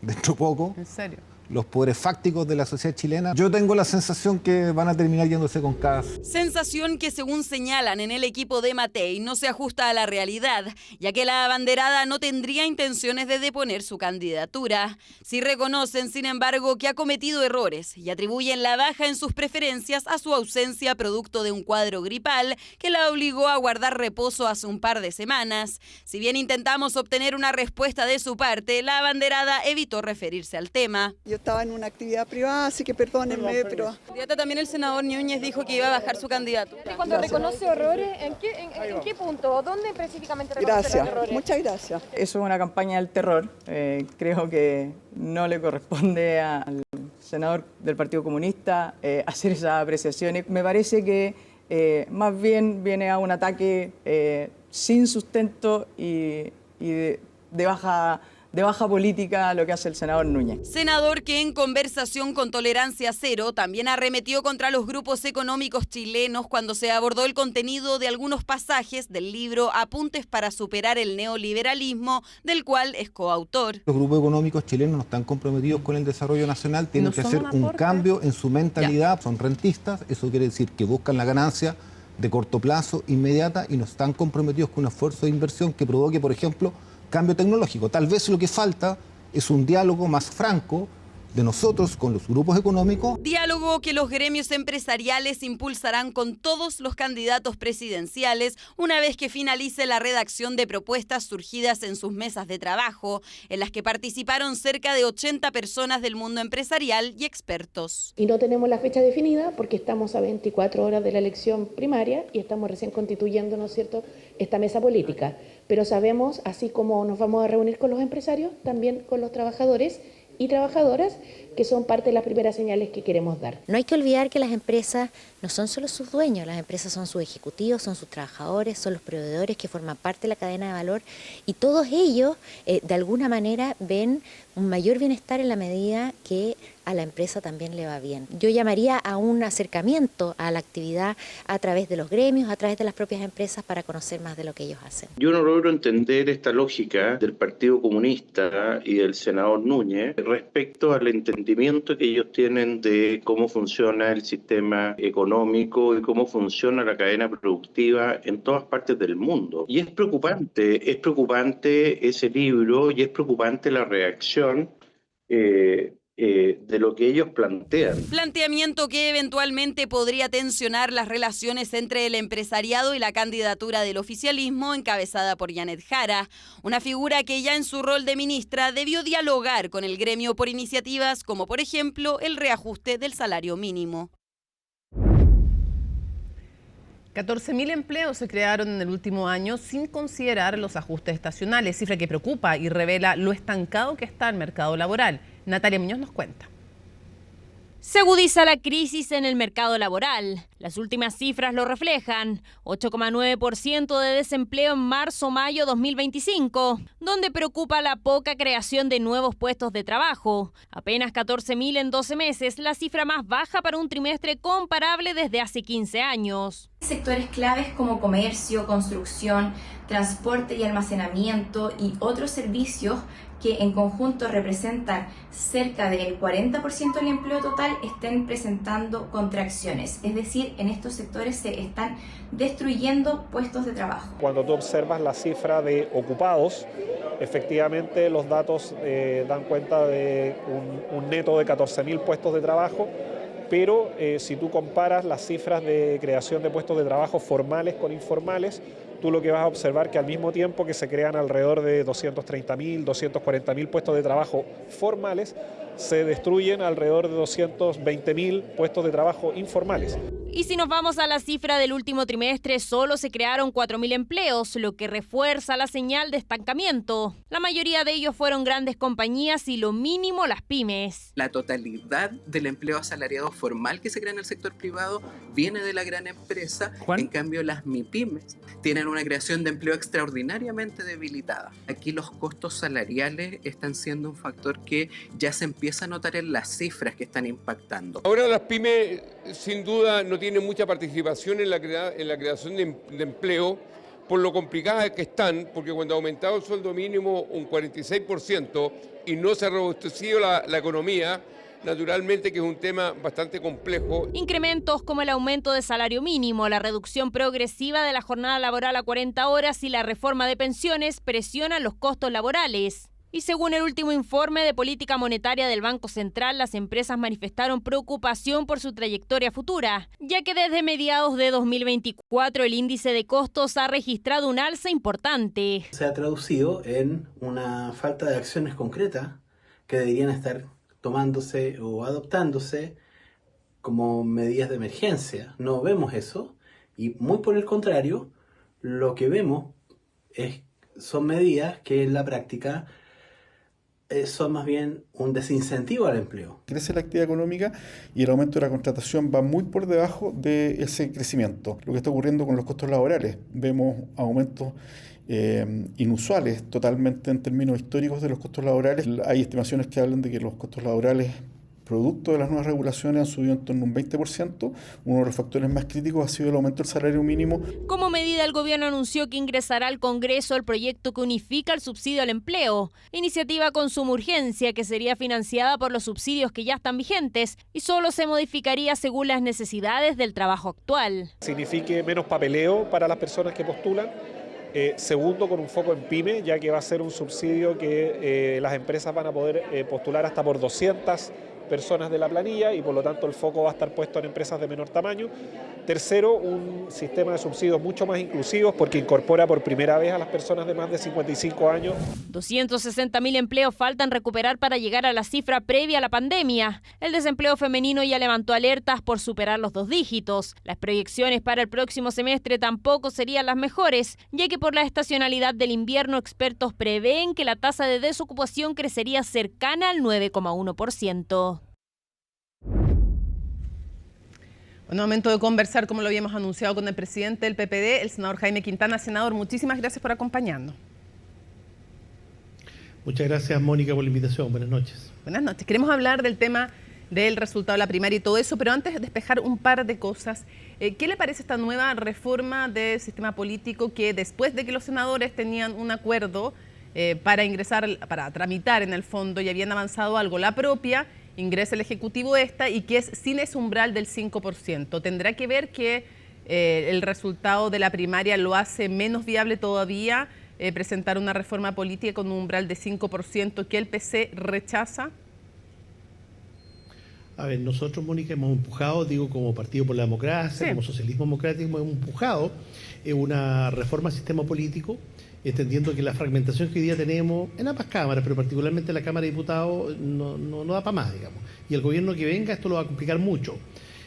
dentro de poco. ¿En serio? Los poderes fácticos de la sociedad chilena. Yo tengo la sensación que van a terminar yéndose con Kast. Sensación que, según señalan en el equipo de Matei, no se ajusta a la realidad, ya que la abanderada no tendría intenciones de deponer su candidatura. Sí reconocen, sin embargo, que ha cometido errores y atribuyen la baja en sus preferencias a su ausencia producto de un cuadro gripal que la obligó a guardar reposo hace un par de semanas. Si bien intentamos obtener una respuesta de su parte, la abanderada evitó referirse al tema. Yo estaba en una actividad privada, así que perdónenme, pero... También el senador Núñez dijo que iba a bajar su candidato. Cuando reconoce errores, ¿en qué punto? ¿Dónde específicamente reconoce los errores? Muchas gracias. Eso es una campaña del terror. Creo que no le corresponde al senador del Partido Comunista hacer esas apreciaciones. Me parece que más bien viene a un ataque sin sustento y de baja política lo que hace el senador Núñez. Senador que en conversación con Tolerancia Cero también arremetió contra los grupos económicos chilenos cuando se abordó el contenido de algunos pasajes del libro Apuntes para superar el neoliberalismo, del cual es coautor. Los grupos económicos chilenos no están comprometidos con el desarrollo nacional, tienen que hacer un cambio en su mentalidad, son rentistas, eso quiere decir que buscan la ganancia de corto plazo, inmediata, y no están comprometidos con un esfuerzo de inversión que provoque, por ejemplo, cambio tecnológico. Tal vez lo que falta es un diálogo más franco de nosotros con los grupos económicos. Diálogo que los gremios empresariales impulsarán con todos los candidatos presidenciales una vez que finalice la redacción de propuestas surgidas en sus mesas de trabajo, en las que participaron cerca de 80 personas del mundo empresarial y expertos. Y no tenemos la fecha definida porque estamos a 24 horas de la elección primaria y estamos recién constituyendo, ¿no es cierto?, esta mesa política. Pero sabemos, así como nos vamos a reunir con los empresarios, también con los trabajadores y trabajadoras, que son parte de las primeras señales que queremos dar. No hay que olvidar que las empresas no son solo sus dueños, las empresas son sus ejecutivos, son sus trabajadores, son los proveedores que forman parte de la cadena de valor y todos ellos de alguna manera ven un mayor bienestar en la medida que a la empresa también le va bien. Yo llamaría a un acercamiento a la actividad a través de los gremios, a través de las propias empresas para conocer más de lo que ellos hacen. Yo no logro entender esta lógica del Partido Comunista y del senador Núñez respecto al entendimiento que ellos tienen de cómo funciona el sistema económico y cómo funciona la cadena productiva en todas partes del mundo. Y es preocupante ese libro y es preocupante la reacción de lo que ellos plantean. Planteamiento que eventualmente podría tensionar las relaciones entre el empresariado y la candidatura del oficialismo encabezada por Janet Jara, una figura que ya en su rol de ministra debió dialogar con el gremio por iniciativas como por ejemplo el reajuste del salario mínimo. 14.000 empleos se crearon en el último año sin considerar los ajustes estacionales, cifra que preocupa y revela lo estancado que está el mercado laboral. Natalia Muñoz nos cuenta. Se agudiza la crisis en el mercado laboral. Las últimas cifras lo reflejan. 8,9% de desempleo en marzo-mayo 2025, donde preocupa la poca creación de nuevos puestos de trabajo. Apenas 14.000 en 12 meses, la cifra más baja para un trimestre comparable desde hace 15 años. Sectores claves como comercio, construcción, transporte y almacenamiento y otros servicios que en conjunto representan cerca del 40% del empleo total estén presentando contracciones. Es decir, en estos sectores se están destruyendo puestos de trabajo. Cuando tú observas la cifra de ocupados, efectivamente los datos dan cuenta de un neto de 14.000 puestos de trabajo, pero si tú comparas las cifras de creación de puestos de trabajo formales con informales, tú lo que vas a observar que al mismo tiempo que se crean alrededor de 230.000, 240.000 puestos de trabajo formales, se destruyen alrededor de 220.000 puestos de trabajo informales. Y si nos vamos a la cifra del último trimestre, solo se crearon 4.000 empleos, lo que refuerza la señal de estancamiento. La mayoría de ellos fueron grandes compañías y lo mínimo las pymes. La totalidad del empleo asalariado formal que se crea en el sector privado viene de la gran empresa. ¿Juan? En cambio, las MIPYMES tienen una creación de empleo extraordinariamente debilitada. Aquí los costos salariales están siendo un factor que ya se empieza a notar en las cifras que están impactando. Ahora las pymes sin duda no tienen mucha participación en la creación de empleo por lo complicadas que están, porque cuando ha aumentado el sueldo mínimo un 46% y no se ha robustecido la economía, naturalmente que es un tema bastante complejo. Incrementos como el aumento de salario mínimo, la reducción progresiva de la jornada laboral a 40 horas y la reforma de pensiones presionan los costos laborales. Y según el último informe de política monetaria del Banco Central, las empresas manifestaron preocupación por su trayectoria futura, ya que desde mediados de 2024 el índice de costos ha registrado un alza importante. Se ha traducido en una falta de acciones concretas que deberían estar tomándose o adoptándose como medidas de emergencia. No vemos eso y muy por el contrario, lo que vemos son medidas que en la práctica son más bien un desincentivo al empleo. Crece la actividad económica y el aumento de la contratación va muy por debajo de ese crecimiento. Lo que está ocurriendo con los costos laborales, vemos aumentos inusuales totalmente en términos históricos de los costos laborales. Hay estimaciones que hablan de que los costos laborales producto de las nuevas regulaciones han subido en torno a un 20%. Uno de los factores más críticos ha sido el aumento del salario mínimo. Como medida, el gobierno anunció que ingresará al Congreso el proyecto que unifica el subsidio al empleo, iniciativa con suma urgencia que sería financiada por los subsidios que ya están vigentes y solo se modificaría según las necesidades del trabajo actual. Signifique menos papeleo para las personas que postulan, Segundo, con un foco en PYME, ya que va a ser un subsidio que las empresas van a poder postular hasta por 200 personas de la planilla y por lo tanto el foco va a estar puesto en empresas de menor tamaño. Tercero, un sistema de subsidios mucho más inclusivos porque incorpora por primera vez a las personas de más de 55 años. 260.000 empleos faltan recuperar para llegar a la cifra previa a la pandemia. El desempleo femenino ya levantó alertas por superar los 2 dígitos. Las proyecciones para el próximo semestre tampoco serían las mejores, ya que por la estacionalidad del invierno expertos prevén que la tasa de desocupación crecería cercana al 9,1%. Bueno, momento de conversar, como lo habíamos anunciado, con el presidente del PPD, el senador Jaime Quintana. Senador, muchísimas gracias por acompañarnos. Muchas gracias, Mónica, por la invitación. Buenas noches. Buenas noches. Queremos hablar del tema del resultado de la primaria y todo eso, pero antes de despejar un par de cosas, ¿qué le parece esta nueva reforma del sistema político que después de que los senadores tenían un acuerdo para ingresar, para tramitar en el fondo y habían avanzado algo, la propia, ingresa el Ejecutivo y que es sin ese umbral del 5%. ¿Tendrá que ver que el resultado de la primaria lo hace menos viable todavía presentar una reforma política con un umbral de 5% que el PC rechaza? A ver, nosotros, Mónica, hemos empujado, digo, como Partido por la Democracia, como Socialismo Democrático, hemos empujado una reforma al sistema político, entendiendo que la fragmentación que hoy día tenemos en ambas cámaras, pero particularmente en la Cámara de Diputados, no da para más, digamos. Y el gobierno que venga esto lo va a complicar mucho.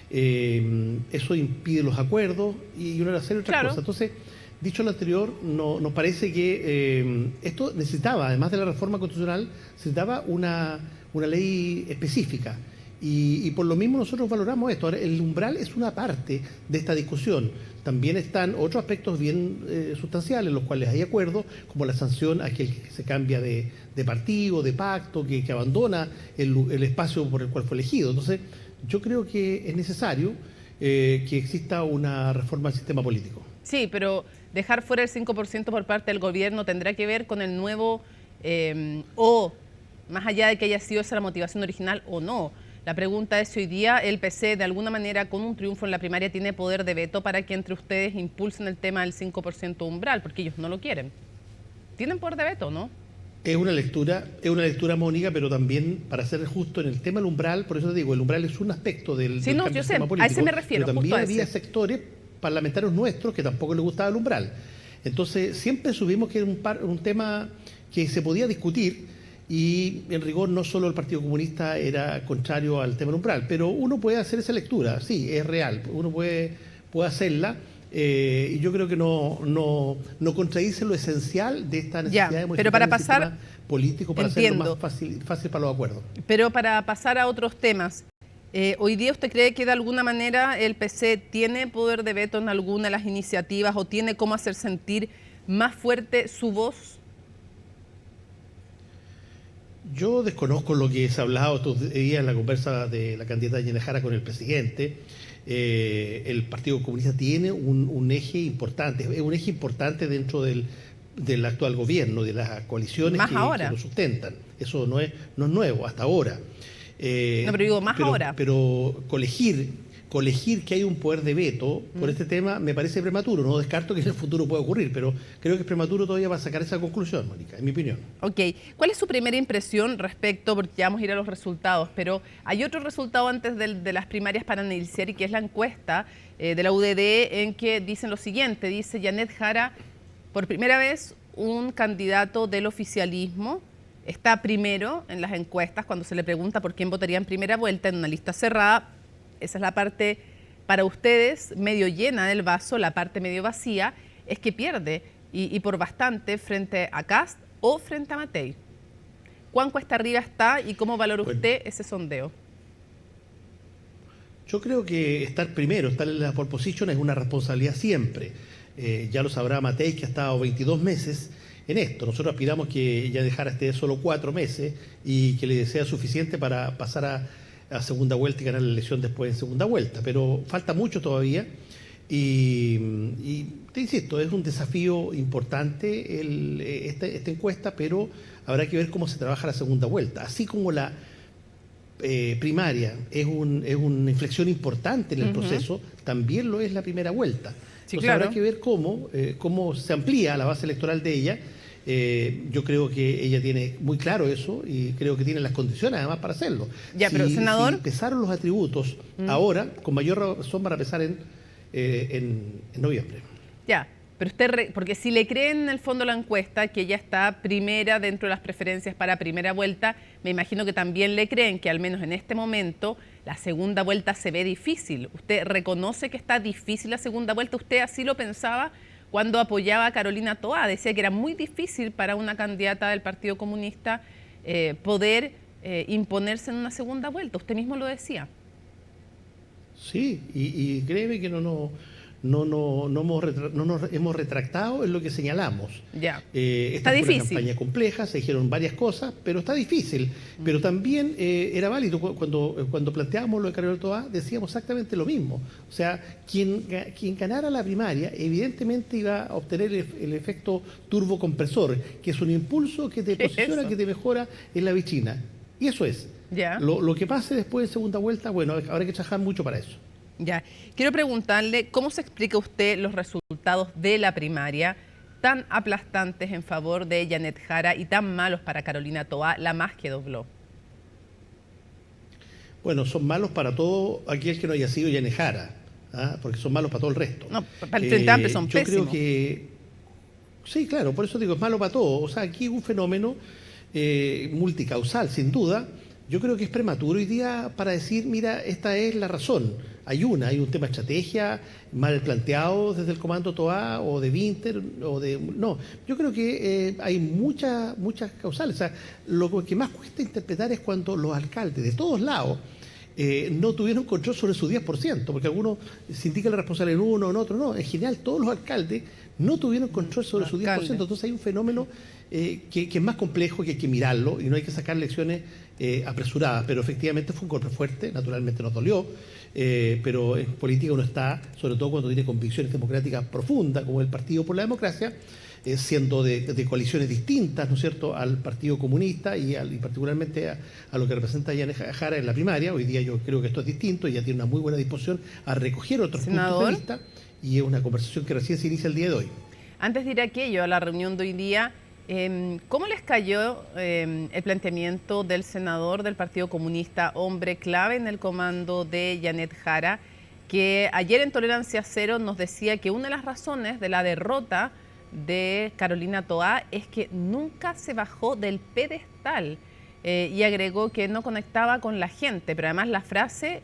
Eso impide los acuerdos y una serie de otras cosas. Entonces, dicho lo anterior, nos parece que esto necesitaba, además de la reforma constitucional, necesitaba una ley específica. Y por lo mismo nosotros valoramos esto. Ahora, el umbral es una parte de esta discusión. También están otros aspectos bien sustanciales, en los cuales hay acuerdos, como la sanción a aquel que se cambia de partido, de pacto, que abandona el espacio por el cual fue elegido. Entonces, yo creo que es necesario que exista una reforma del sistema político. Sí, pero dejar fuera el 5% por parte del gobierno tendrá que ver con el nuevo o más allá de que haya sido esa la motivación original o no. La pregunta es si hoy día el PC, de alguna manera, con un triunfo en la primaria, tiene poder de veto para que entre ustedes impulsen el tema del 5% umbral, porque ellos no lo quieren. ¿Tienen poder de veto, no? Es una lectura, Mónica, pero también, para ser justo, en el tema del umbral, por eso te digo, el umbral es un aspecto del sí, no, yo sé, político, a ese me refiero. Pero también había sectores parlamentarios nuestros que tampoco les gustaba el umbral. Entonces, siempre supimos que era un tema que se podía discutir. Y en rigor no solo el Partido Comunista era contrario al tema del umbral, pero uno puede hacer esa lectura, sí, es real, uno puede hacerla, y yo creo que no contradice lo esencial de esta necesidad de modificar para el pasar, sistema político para hacerlo más fácil para los acuerdos. Pero para pasar a otros temas, ¿hoy día usted cree que de alguna manera el PC tiene poder de veto en alguna de las iniciativas o tiene cómo hacer sentir más fuerte su voz? Yo desconozco lo que se ha hablado estos días en la conversa de la candidata Yanine Jara con el presidente. El Partido Comunista tiene un eje importante, es un eje importante dentro del actual gobierno, de las coaliciones que lo sustentan. Eso no es nuevo, hasta ahora. No, pero digo, ahora. Pero colegir que hay un poder de veto por este tema me parece prematuro. No descarto que en el futuro pueda ocurrir, pero creo que es prematuro todavía para sacar esa conclusión, Mónica, en mi opinión. Ok. ¿Cuál es su primera impresión respecto, porque ya vamos a ir a los resultados, pero hay otro resultado antes de las primarias para analizar y que es la encuesta de la UDD en que dicen lo siguiente, dice Yanine Jara, por primera vez un candidato del oficialismo está primero en las encuestas cuando se le pregunta por quién votaría en primera vuelta en una lista cerrada. Esa es la parte para ustedes medio llena del vaso, la parte medio vacía es que pierde y por bastante frente a Kast o frente a Matei. ¿Cuán cuesta arriba está y cómo valora usted ese sondeo? Yo creo que estar primero, estar en la pole position es una responsabilidad siempre. Ya lo sabrá Matei, que ha estado 22 meses en esto. Nosotros aspiramos que ya dejara solo 4 meses y que le sea suficiente para pasar a segunda vuelta y ganar la elección después en segunda vuelta, pero falta mucho todavía y te insisto, es un desafío importante esta encuesta, pero habrá que ver cómo se trabaja la segunda vuelta, así como la primaria es una inflexión importante en el proceso, también lo es la primera vuelta. Sí, Entonces claro. habrá que ver cómo se amplía la base electoral de ella. Yo creo que ella tiene muy claro eso y creo que tiene las condiciones además para hacerlo. Ya, pero senador... Si pesaron los atributos ahora, con mayor razón van a pesar en noviembre. Ya, pero usted, porque si le creen en el fondo la encuesta, que ella está primera dentro de las preferencias para primera vuelta, me imagino que también le creen que al menos en este momento la segunda vuelta se ve difícil. ¿Usted reconoce que está difícil la segunda vuelta? ¿Usted así lo pensaba cuando apoyaba a Carolina Toá? Decía que era muy difícil para una candidata del Partido Comunista poder imponerse en una segunda vuelta. Usted mismo lo decía. Sí, y créeme que no nos hemos retractado en lo que señalamos. Ya. Esta fue una campaña compleja, se dijeron varias cosas, pero está difícil. Pero también era válido cuando planteábamos lo de Carolina Toá, decíamos exactamente lo mismo. O sea, quien ganara la primaria evidentemente iba a obtener el efecto turbocompresor, que es un impulso que te posiciona, que te mejora en la vitrina. Y eso es. Ya. Lo que pase después de segunda vuelta, bueno, habrá que trabajar mucho para eso. Ya. Quiero preguntarle, ¿cómo se explica usted los resultados de la primaria tan aplastantes en favor de Janet Jara y tan malos para Carolina Toá, la más que dobló? Bueno, son malos para todo aquel que no haya sido Janet Jara, porque son malos para todo el resto. No, para el Frente Amplio son pésimos. Yo creo que... Sí, claro, por eso digo, es malo para todo. O sea, aquí hay un fenómeno multicausal, sin duda. Yo creo que es prematuro hoy día para decir, mira, esta es la razón. Hay un tema de estrategia mal planteado desde el comando Toá o de Winter o de... No, yo creo que hay muchas causales. O sea, lo que más cuesta interpretar es cuando los alcaldes de todos lados no tuvieron control sobre su 10%, porque algunos se indica la responsabilidad en uno o en otro. No, en general todos los alcaldes no tuvieron control sobre su 10%. Entonces hay un fenómeno que es más complejo, que hay que mirarlo y no hay que sacar lecciones apresuradas. Pero efectivamente fue un golpe fuerte, naturalmente nos dolió, pero en política uno está, sobre todo cuando tiene convicciones democráticas profundas, como el Partido por la Democracia, siendo de coaliciones distintas, ¿no es cierto?, al Partido Comunista y particularmente a lo que representa Janet Jara en la primaria. Hoy día yo creo que esto es distinto, ella tiene una muy buena disposición a recoger otros puntos de vista y es una conversación que recién se inicia el día de hoy. Antes de ir a aquello, a la reunión de hoy día, ¿cómo les cayó el planteamiento del senador del Partido Comunista, hombre clave en el comando de Janet Jara, que ayer en Tolerancia Cero nos decía que una de las razones de la derrota de Carolina Toá es que nunca se bajó del pedestal y agregó que no conectaba con la gente, pero además la frase,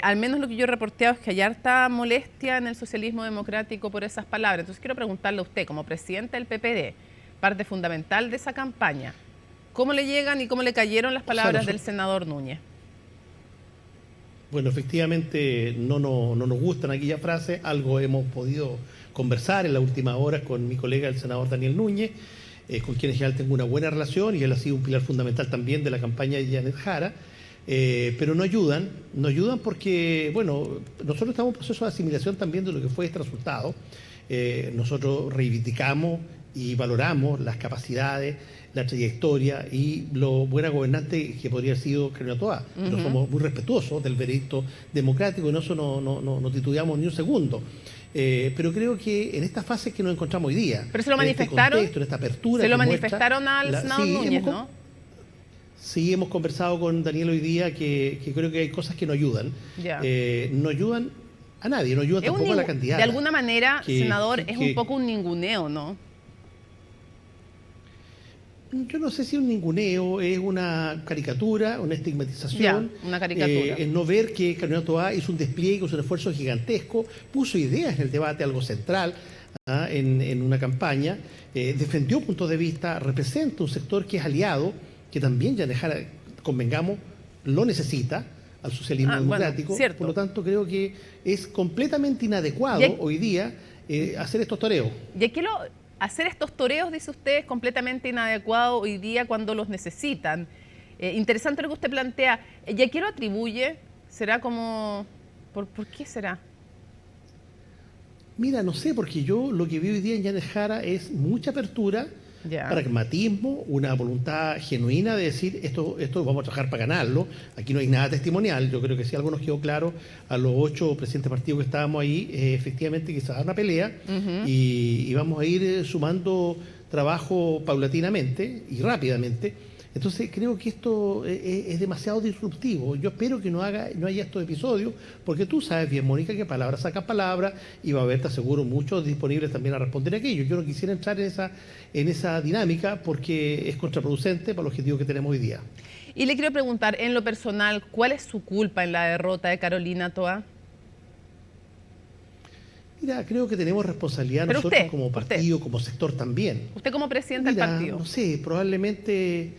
al menos lo que yo he reporteado es que hay harta molestia en el socialismo democrático por esas palabras. Entonces quiero preguntarle a usted, como presidente del PPD, parte fundamental de esa campaña, ¿cómo le llegan y cómo le cayeron las palabras del senador Núñez? Bueno, efectivamente no nos gustan aquellas frases, algo hemos podido conversar en las últimas horas con mi colega el senador Daniel Núñez, con quien en general tengo una buena relación y él ha sido un pilar fundamental también de la campaña de Janet Jara, pero no ayudan porque, bueno, nosotros estamos en un proceso de asimilación también de lo que fue este resultado. Nosotros reivindicamos y valoramos las capacidades, la trayectoria y lo buena gobernante que podría haber sido Carolina Toá. Pero somos muy respetuosos del veredicto democrático y en eso no titubeamos ni un segundo. Pero creo que en esta fase que nos encontramos hoy día, pero se lo manifestaron, en esta apertura, se lo manifestaron al senador Núñez, ¿no? Sí, hemos conversado con Daniel hoy día que creo que hay cosas que no ayudan. No ayudan a nadie, no ayudan tampoco a la candidata. De alguna manera, senador, es un poco un ninguneo, ¿no? Yo no sé si un ninguneo, es una caricatura, una estigmatización. Una caricatura. Es no ver que Carolina Toá hizo un despliegue, hizo un esfuerzo gigantesco, puso ideas en el debate, algo central en una campaña, defendió puntos de vista, representa un sector que es aliado, que también Janet Jara, convengamos, lo necesita al socialismo democrático. Bueno, por lo tanto, creo que es completamente inadecuado hoy día hacer estos toreos. Y aquí hacer estos toreos, dice usted, es completamente inadecuado hoy día cuando los necesitan. Interesante lo que usted plantea. ¿Y a quién lo atribuye? ¿Será como...? ¿Por qué será? Mira, no sé, porque yo lo que veo hoy día en Janet Jara es mucha apertura, pragmatismo, una voluntad genuina de decir esto vamos a trabajar para ganarlo. Aquí no hay nada testimonial. Yo creo que si algo nos quedó claro a los 8 presidentes partidos que estábamos ahí, efectivamente que se va a dar una pelea y vamos a ir sumando trabajo paulatinamente y rápidamente. Entonces creo que esto es demasiado disruptivo. Yo espero que no haya estos episodios, porque tú sabes bien, Mónica, que palabra saca palabra y va a haber, te aseguro, muchos disponibles también a responder a aquello. Yo no quisiera entrar en esa dinámica porque es contraproducente para el objetivo que tenemos hoy día. Y le quiero preguntar, en lo personal, ¿cuál es su culpa en la derrota de Carolina Toá? Mira, creo que tenemos responsabilidad nosotros como partido, como sector también. ¿Usted como presidente del partido? No sé, probablemente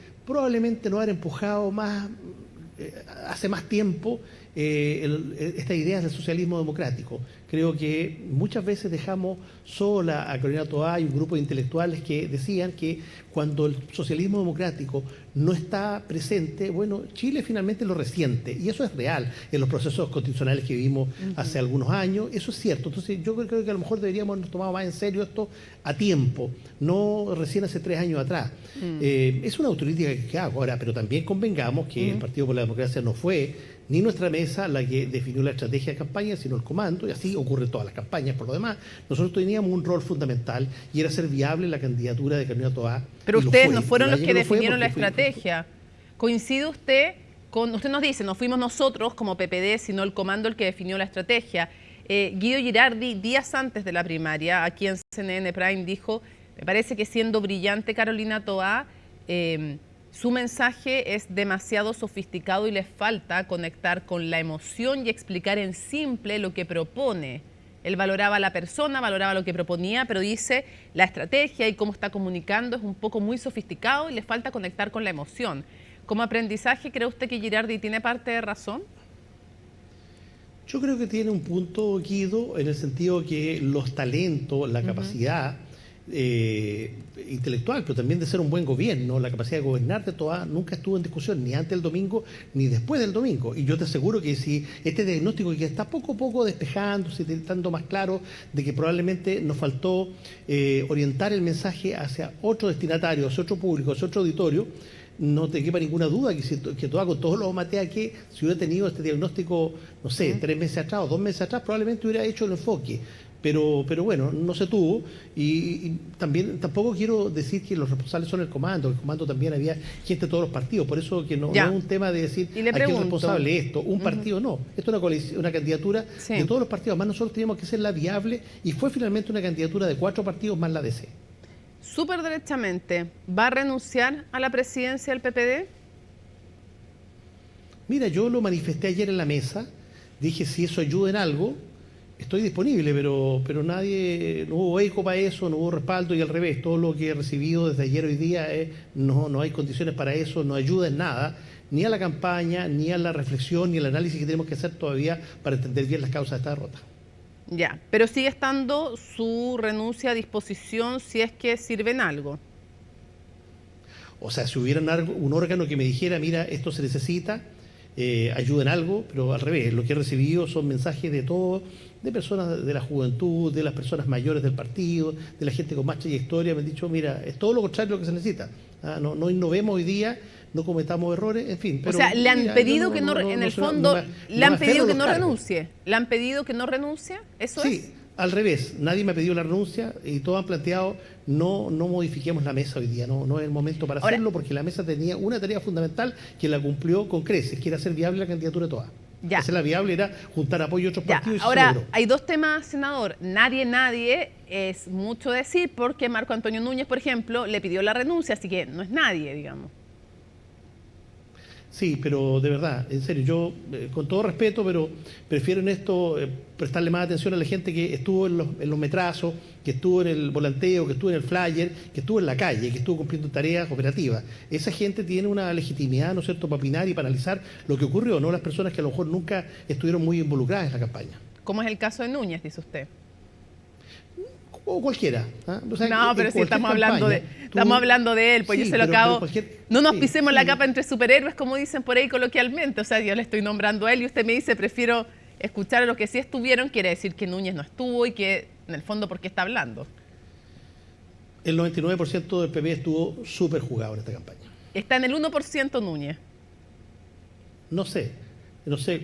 no haber empujado más, hace más tiempo, estas ideas del socialismo democrático. Creo que muchas veces dejamos sola a Carolina Toá y un grupo de intelectuales que decían que cuando el socialismo democrático no está presente, bueno, Chile finalmente lo resiente, y eso es real en los procesos constitucionales que vivimos hace algunos años, eso es cierto. Entonces yo creo que a lo mejor deberíamos habernos tomado más en serio esto a tiempo, no recién hace 3 años atrás. Es una autocrítica que hago ahora, pero también convengamos que el Partido por la Democracia no fue ni nuestra mesa la que definió la estrategia de campaña, sino el comando, y así ocurre en todas las campañas. Por lo demás, nosotros teníamos un rol fundamental y era hacer viable la candidatura de Carolina Toá. Pero ustedes no fueron los que definieron la estrategia. ¿Coincide usted con, usted nos dice, no fuimos nosotros como PPD, sino el comando el que definió la estrategia? Guido Girardi, días antes de la primaria, aquí en CNN Prime, dijo, me parece que siendo brillante Carolina Toá, su mensaje es demasiado sofisticado y le falta conectar con la emoción y explicar en simple lo que propone. Él valoraba a la persona, valoraba lo que proponía, pero dice la estrategia y cómo está comunicando es un poco muy sofisticado y le falta conectar con la emoción. Como aprendizaje, ¿cree usted que Girardi tiene parte de razón? Yo creo que tiene un punto, Guido, en el sentido que los talentos, la capacidad intelectual, pero también de ser un buen gobierno, la capacidad de gobernar de Toá nunca estuvo en discusión, ni antes del domingo, ni después del domingo. Y yo te aseguro que si este diagnóstico que está poco a poco despejándose, estando más claro de que probablemente nos faltó orientar el mensaje hacia otro destinatario, hacia otro público, hacia otro auditorio, no te quepa ninguna duda que Toá, con todos los matea que si hubiera tenido este diagnóstico, no sé, 3 meses atrás o 2 meses atrás, probablemente hubiera hecho el enfoque. Pero bueno, no se tuvo, y tampoco quiero decir que los responsables son el comando también había gente de todos los partidos, por eso que no es un tema de decir a quién es responsable esto, un partido no, esto es una candidatura de todos los partidos, además nosotros teníamos que hacerla viable y fue finalmente una candidatura de 4 partidos más la DC. Súper derechamente, ¿va a renunciar a la presidencia del PPD? Mira, yo lo manifesté ayer en la mesa, dije si eso ayuda en algo, estoy disponible, pero nadie, no hubo eco para eso, no hubo respaldo, y al revés, todo lo que he recibido desde ayer hoy día no hay condiciones para eso, no ayuda en nada, ni a la campaña, ni a la reflexión, ni al análisis que tenemos que hacer todavía para entender bien las causas de esta derrota. Ya, pero sigue estando su renuncia a disposición si es que sirve en algo. O sea, si hubiera un órgano que me dijera, mira, esto se necesita, ayuda en algo, pero al revés, lo que he recibido son mensajes de todo, de personas de la juventud, de las personas mayores del partido, de la gente con más trayectoria, me han dicho, mira, es todo lo contrario de lo que se necesita. No innovemos hoy día, no cometamos errores, en fin. Pero, o sea, le han pedido que no, en el fondo, le han pedido que no renuncie. ¿Le han pedido que no renuncie? ¿Eso es? Sí, al revés, nadie me ha pedido la renuncia y todos han planteado no modifiquemos la mesa hoy día, no es el momento para hacerlo, porque la mesa tenía una tarea fundamental que la cumplió con creces, que era hacer viable la candidatura de Toá. Ya. Hacerla viable era juntar apoyo de otros partidos. Ahora, hay 2 temas, senador. Nadie es mucho decir, porque Marco Antonio Núñez, por ejemplo, le pidió la renuncia, así que no es nadie, digamos. Sí, pero de verdad, en serio, yo con todo respeto, pero prefiero en esto prestarle más atención a la gente que estuvo en los metrazos, que estuvo en el volanteo, que estuvo en el flyer, que estuvo en la calle, que estuvo cumpliendo tareas operativas. Esa gente tiene una legitimidad, ¿no es cierto?, para opinar y para analizar lo que ocurrió, no las personas que a lo mejor nunca estuvieron muy involucradas en la campaña. ¿Cómo es el caso de Núñez, dice usted? O cualquiera. O sea, no, pero si estamos hablando de él, pues sí, yo se lo acabo. No nos pisemos la capa entre superhéroes, como dicen por ahí coloquialmente. O sea, yo le estoy nombrando a él y usted me dice, prefiero escuchar a los que sí estuvieron, quiere decir que Núñez no estuvo y que, en el fondo, ¿por qué está hablando? El 99% del PP estuvo súper jugado en esta campaña. Está en el 1% Núñez. No sé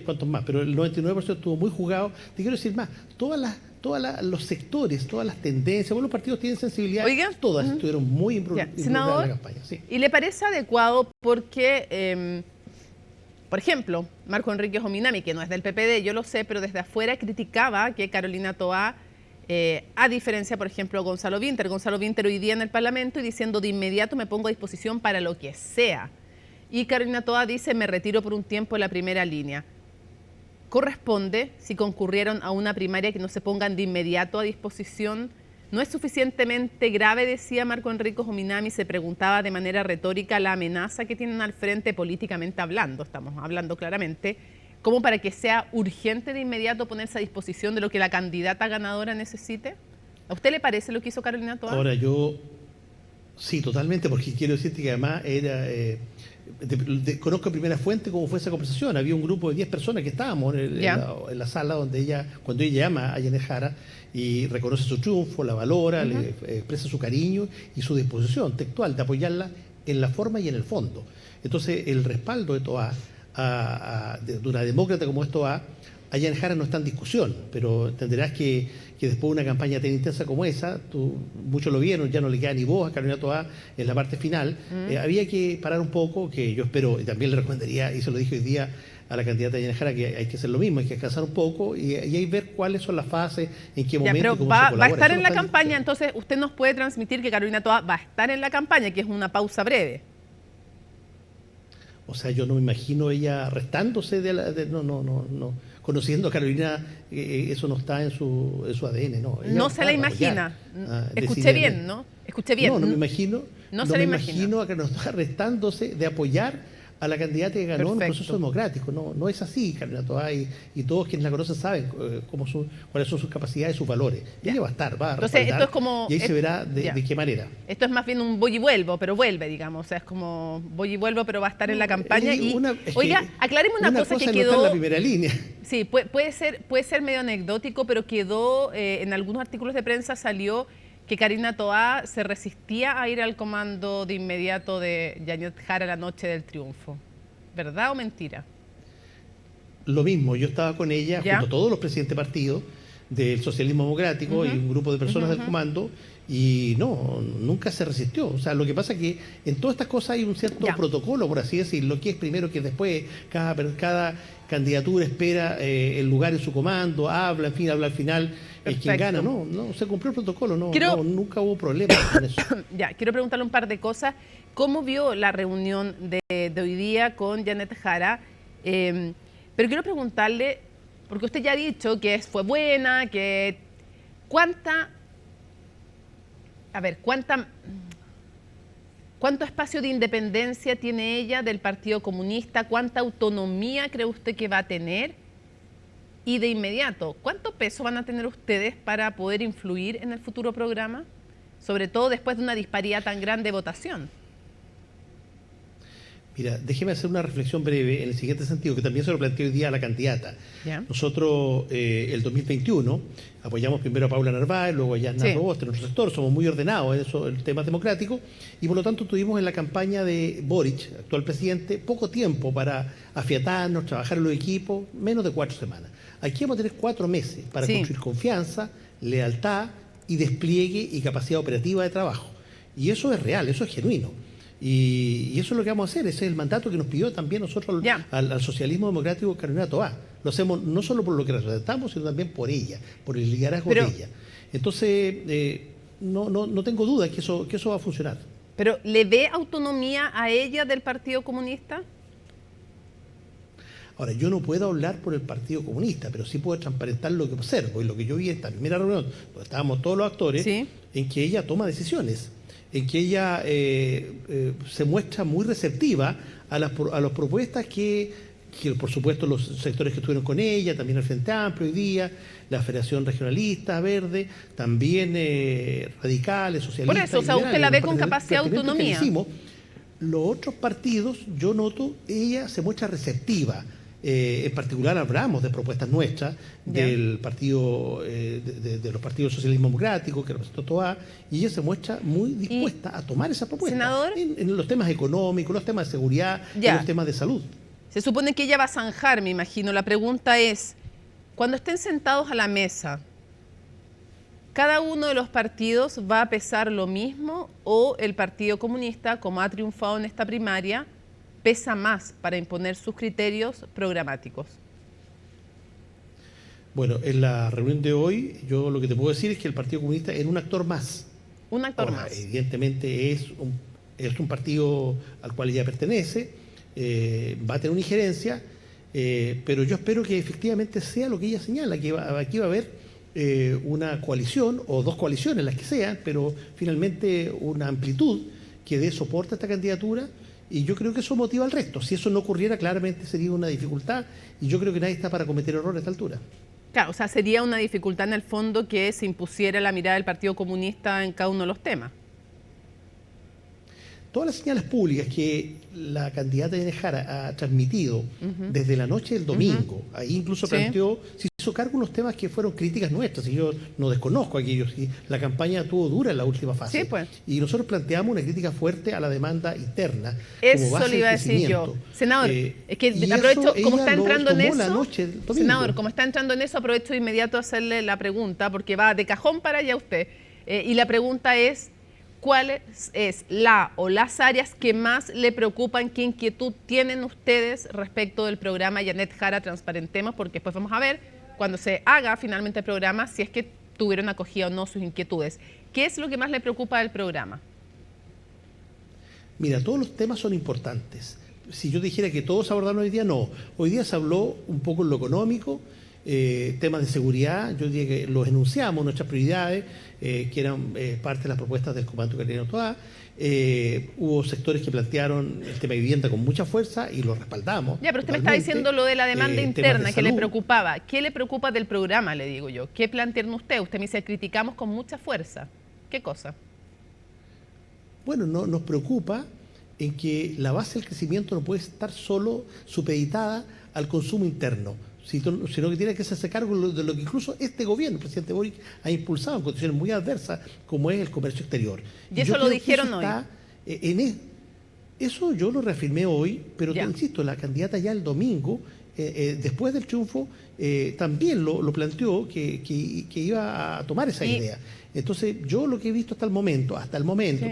cuántos más, pero el 99% estuvo muy jugado. Te quiero decir más, todos los sectores, todas las tendencias, bueno, los partidos tienen sensibilidad, todas estuvieron muy involucradas en la campaña. Sí. ¿Y le parece adecuado porque, por ejemplo, Marco Enrique Jominami, que no es del PPD, yo lo sé, pero desde afuera criticaba que Carolina Toá, a diferencia, por ejemplo, Gonzalo Vinter hoy día en el Parlamento y diciendo de inmediato me pongo a disposición para lo que sea. Y Carolina Toá dice, me retiro por un tiempo de la primera línea. ¿Corresponde, si concurrieron a una primaria, que no se pongan de inmediato a disposición? ¿No es suficientemente grave, decía Marco Enrique Jominami, se preguntaba de manera retórica, la amenaza que tienen al frente políticamente hablando, estamos hablando claramente, como para que sea urgente de inmediato ponerse a disposición de lo que la candidata ganadora necesite? ¿A usted le parece lo que hizo Carolina Toá? Ahora yo, sí, totalmente, porque quiero decirte que además era... conozco en primera fuente cómo fue esa conversación. Había un grupo de 10 personas que estábamos en la sala donde cuando ella llama a Janet Jara y reconoce su triunfo, la valora, le expresa su cariño y su disposición textual de apoyarla en la forma y en el fondo. Entonces el respaldo de Toá, de una demócrata como es Toá, a Janet Jara no está en discusión, pero entenderás que después de una campaña tan intensa como esa, muchos lo vieron, ya no le queda ni voz a Carolina Toá en la parte final, había que parar un poco, que yo espero, y también le recomendaría, y se lo dije hoy día a la candidata Janet Jara, que hay que hacer lo mismo, hay que descansar un poco y ahí ver cuáles son las fases, en qué momento, pero cómo va se colabora. a estar en la campaña, entonces usted nos puede transmitir que Carolina Toá va a estar en la campaña, que es una pausa breve. O sea, yo no me imagino ella restándose no. Conociendo a Carolina, eso no está en su ADN, no. Ella no se la imagina. Escuché bien, ¿no? Escuché bien. No me imagino. No se la imagino a Carolina restándose de apoyar a la candidata que ganó en un proceso democrático. No es así, Carolina Toá, y todos quienes la conocen saben cuáles son sus capacidades y sus valores. Ella va a estar, va a respaldar. Entonces, esto es como, y ahí se verá de qué manera. Esto es más bien un voy y vuelvo, pero vuelve, digamos. O sea, es como voy y vuelvo, pero va a estar en la campaña. Oiga, aclaremos una cosa que quedó... No está en la primera línea. Sí, puede ser medio anecdótico, pero quedó, en algunos artículos de prensa salió que Carolina Toá se resistía a ir al comando de inmediato de Janet Jara la noche del triunfo. ¿Verdad o mentira? Lo mismo, yo estaba con ella, junto a todos los presidentes de partido del socialismo democrático y un grupo de personas del comando, y nunca se resistió. O sea, lo que pasa es que en todas estas cosas hay un cierto protocolo, por así decirlo, que es primero, que después cada candidatura espera el lugar en su comando, habla al final. Quien gana, no se cumplió el protocolo, nunca hubo problema con eso. Quiero preguntarle un par de cosas. ¿Cómo vio la reunión de hoy día con Janet Jara? Pero quiero preguntarle, porque usted ya ha dicho que fue buena, que ¿cuánto espacio de independencia tiene ella del Partido Comunista? ¿Cuánta autonomía cree usted que va a tener? Y de inmediato, ¿cuánto peso van a tener ustedes para poder influir en el futuro programa? Sobre todo después de una disparidad tan grande de votación. Mira, déjeme hacer una reflexión breve en el siguiente sentido, que también se lo planteé hoy día a la candidata. Nosotros, el 2021, apoyamos primero a Paula Narváez, luego a Yasna Roboste, nuestro sector, somos muy ordenados en eso, el tema democrático, y por lo tanto tuvimos en la campaña de Boric, actual presidente, poco tiempo para afiatarnos, trabajar en los equipos, menos de 4 semanas. Aquí vamos a tener 4 meses para construir confianza, lealtad y despliegue y capacidad operativa de trabajo. Y eso es real, eso es genuino. Y eso es lo que vamos a hacer, ese es el mandato que nos pidió también nosotros al socialismo democrático Carolina Toá. Lo hacemos no solo por lo que representamos, sino también por ella, por el liderazgo de ella. Entonces, no tengo duda que eso va a funcionar. ¿Pero le ve autonomía a ella del Partido Comunista? Ahora, yo no puedo hablar por el Partido Comunista, pero sí puedo transparentar lo que observo y lo que yo vi en esta primera reunión, donde estábamos todos los actores, en que ella toma decisiones, en que ella se muestra muy receptiva a las propuestas que por supuesto los sectores que estuvieron con ella, también el Frente Amplio hoy día, la Federación Regionalista Verde, también radicales, socialistas. Por eso, o sea, usted la ve con capacidad de autonomía. Los otros partidos, yo noto, ella se muestra receptiva En particular hablamos de propuestas nuestras del partido, de los partidos del socialismo democrático que representó Toá, y ella se muestra muy dispuesta a tomar esa propuesta. Senador, en los temas económicos, los temas de seguridad, en los temas de salud. Se supone que ella va a zanjar, me imagino. La pregunta es, cuando estén sentados a la mesa, ¿cada uno de los partidos va a pesar lo mismo o el Partido Comunista, como ha triunfado en esta primaria, pesa más para imponer sus criterios programáticos? Bueno, en la reunión de hoy, yo lo que te puedo decir es que el Partido Comunista es un actor más. Un actor Ahora, más. Evidentemente es un partido al cual ella pertenece, va a tener una injerencia, pero yo espero que efectivamente sea lo que ella señala, que aquí va a haber una coalición o dos coaliciones, las que sean, pero finalmente una amplitud que dé soporte a esta candidatura. Y yo creo que eso motiva al resto. Si eso no ocurriera, claramente sería una dificultad, y yo creo que nadie está para cometer errores a esta altura. Claro, o sea, sería una dificultad en el fondo que se impusiera la mirada del Partido Comunista en cada uno de los temas. Todas las señales públicas que la candidata Yanez Jara ha transmitido desde la noche del domingo, ahí incluso planteó, se hizo cargo de unos temas que fueron críticas nuestras, y yo no desconozco aquellos, y la campaña estuvo dura en la última fase. Sí, pues. Y nosotros planteamos una crítica fuerte a la demanda interna. Eso como base le iba a del decir yo. crecimiento. Senador, es que aprovecho, como está entrando en eso, senador, como está entrando en eso, aprovecho de inmediato a hacerle la pregunta, porque va de cajón para allá usted. Y la pregunta es, ¿cuál es la o las áreas que más le preocupan, qué inquietud tienen ustedes respecto del programa Yanez Jara Transparentemos? Porque después vamos a ver, cuando se haga finalmente el programa, si es que tuvieron acogida o no sus inquietudes. ¿Qué es lo que más le preocupa del programa? Mira, todos los temas son importantes. Si yo dijera que todos se abordaron hoy día, no. Hoy día se habló un poco en lo económico, temas de seguridad, yo diría que los enunciamos, nuestras prioridades, que eran parte de las propuestas del Comando Carabinero Toá. Hubo sectores que plantearon el tema de vivienda con mucha fuerza y lo respaldamos. Ya, pero usted me está diciendo lo de la demanda interna que le preocupaba. ¿Qué le preocupa del programa, le digo yo? ¿Qué plantearon usted? Usted me dice, criticamos con mucha fuerza. ¿Qué cosa? Bueno, no, nos preocupa en que la base del crecimiento no puede estar solo supeditada al consumo interno, sino que tiene que hacerse cargo de lo que incluso este gobierno, el presidente Boric, ha impulsado en condiciones muy adversas, como es el comercio exterior. Y eso lo dijeron hoy. Eso yo lo reafirmé hoy, pero insisto, la candidata ya el domingo, después del triunfo, también lo planteó que iba a tomar esa idea. Entonces, yo lo que he visto hasta el momento,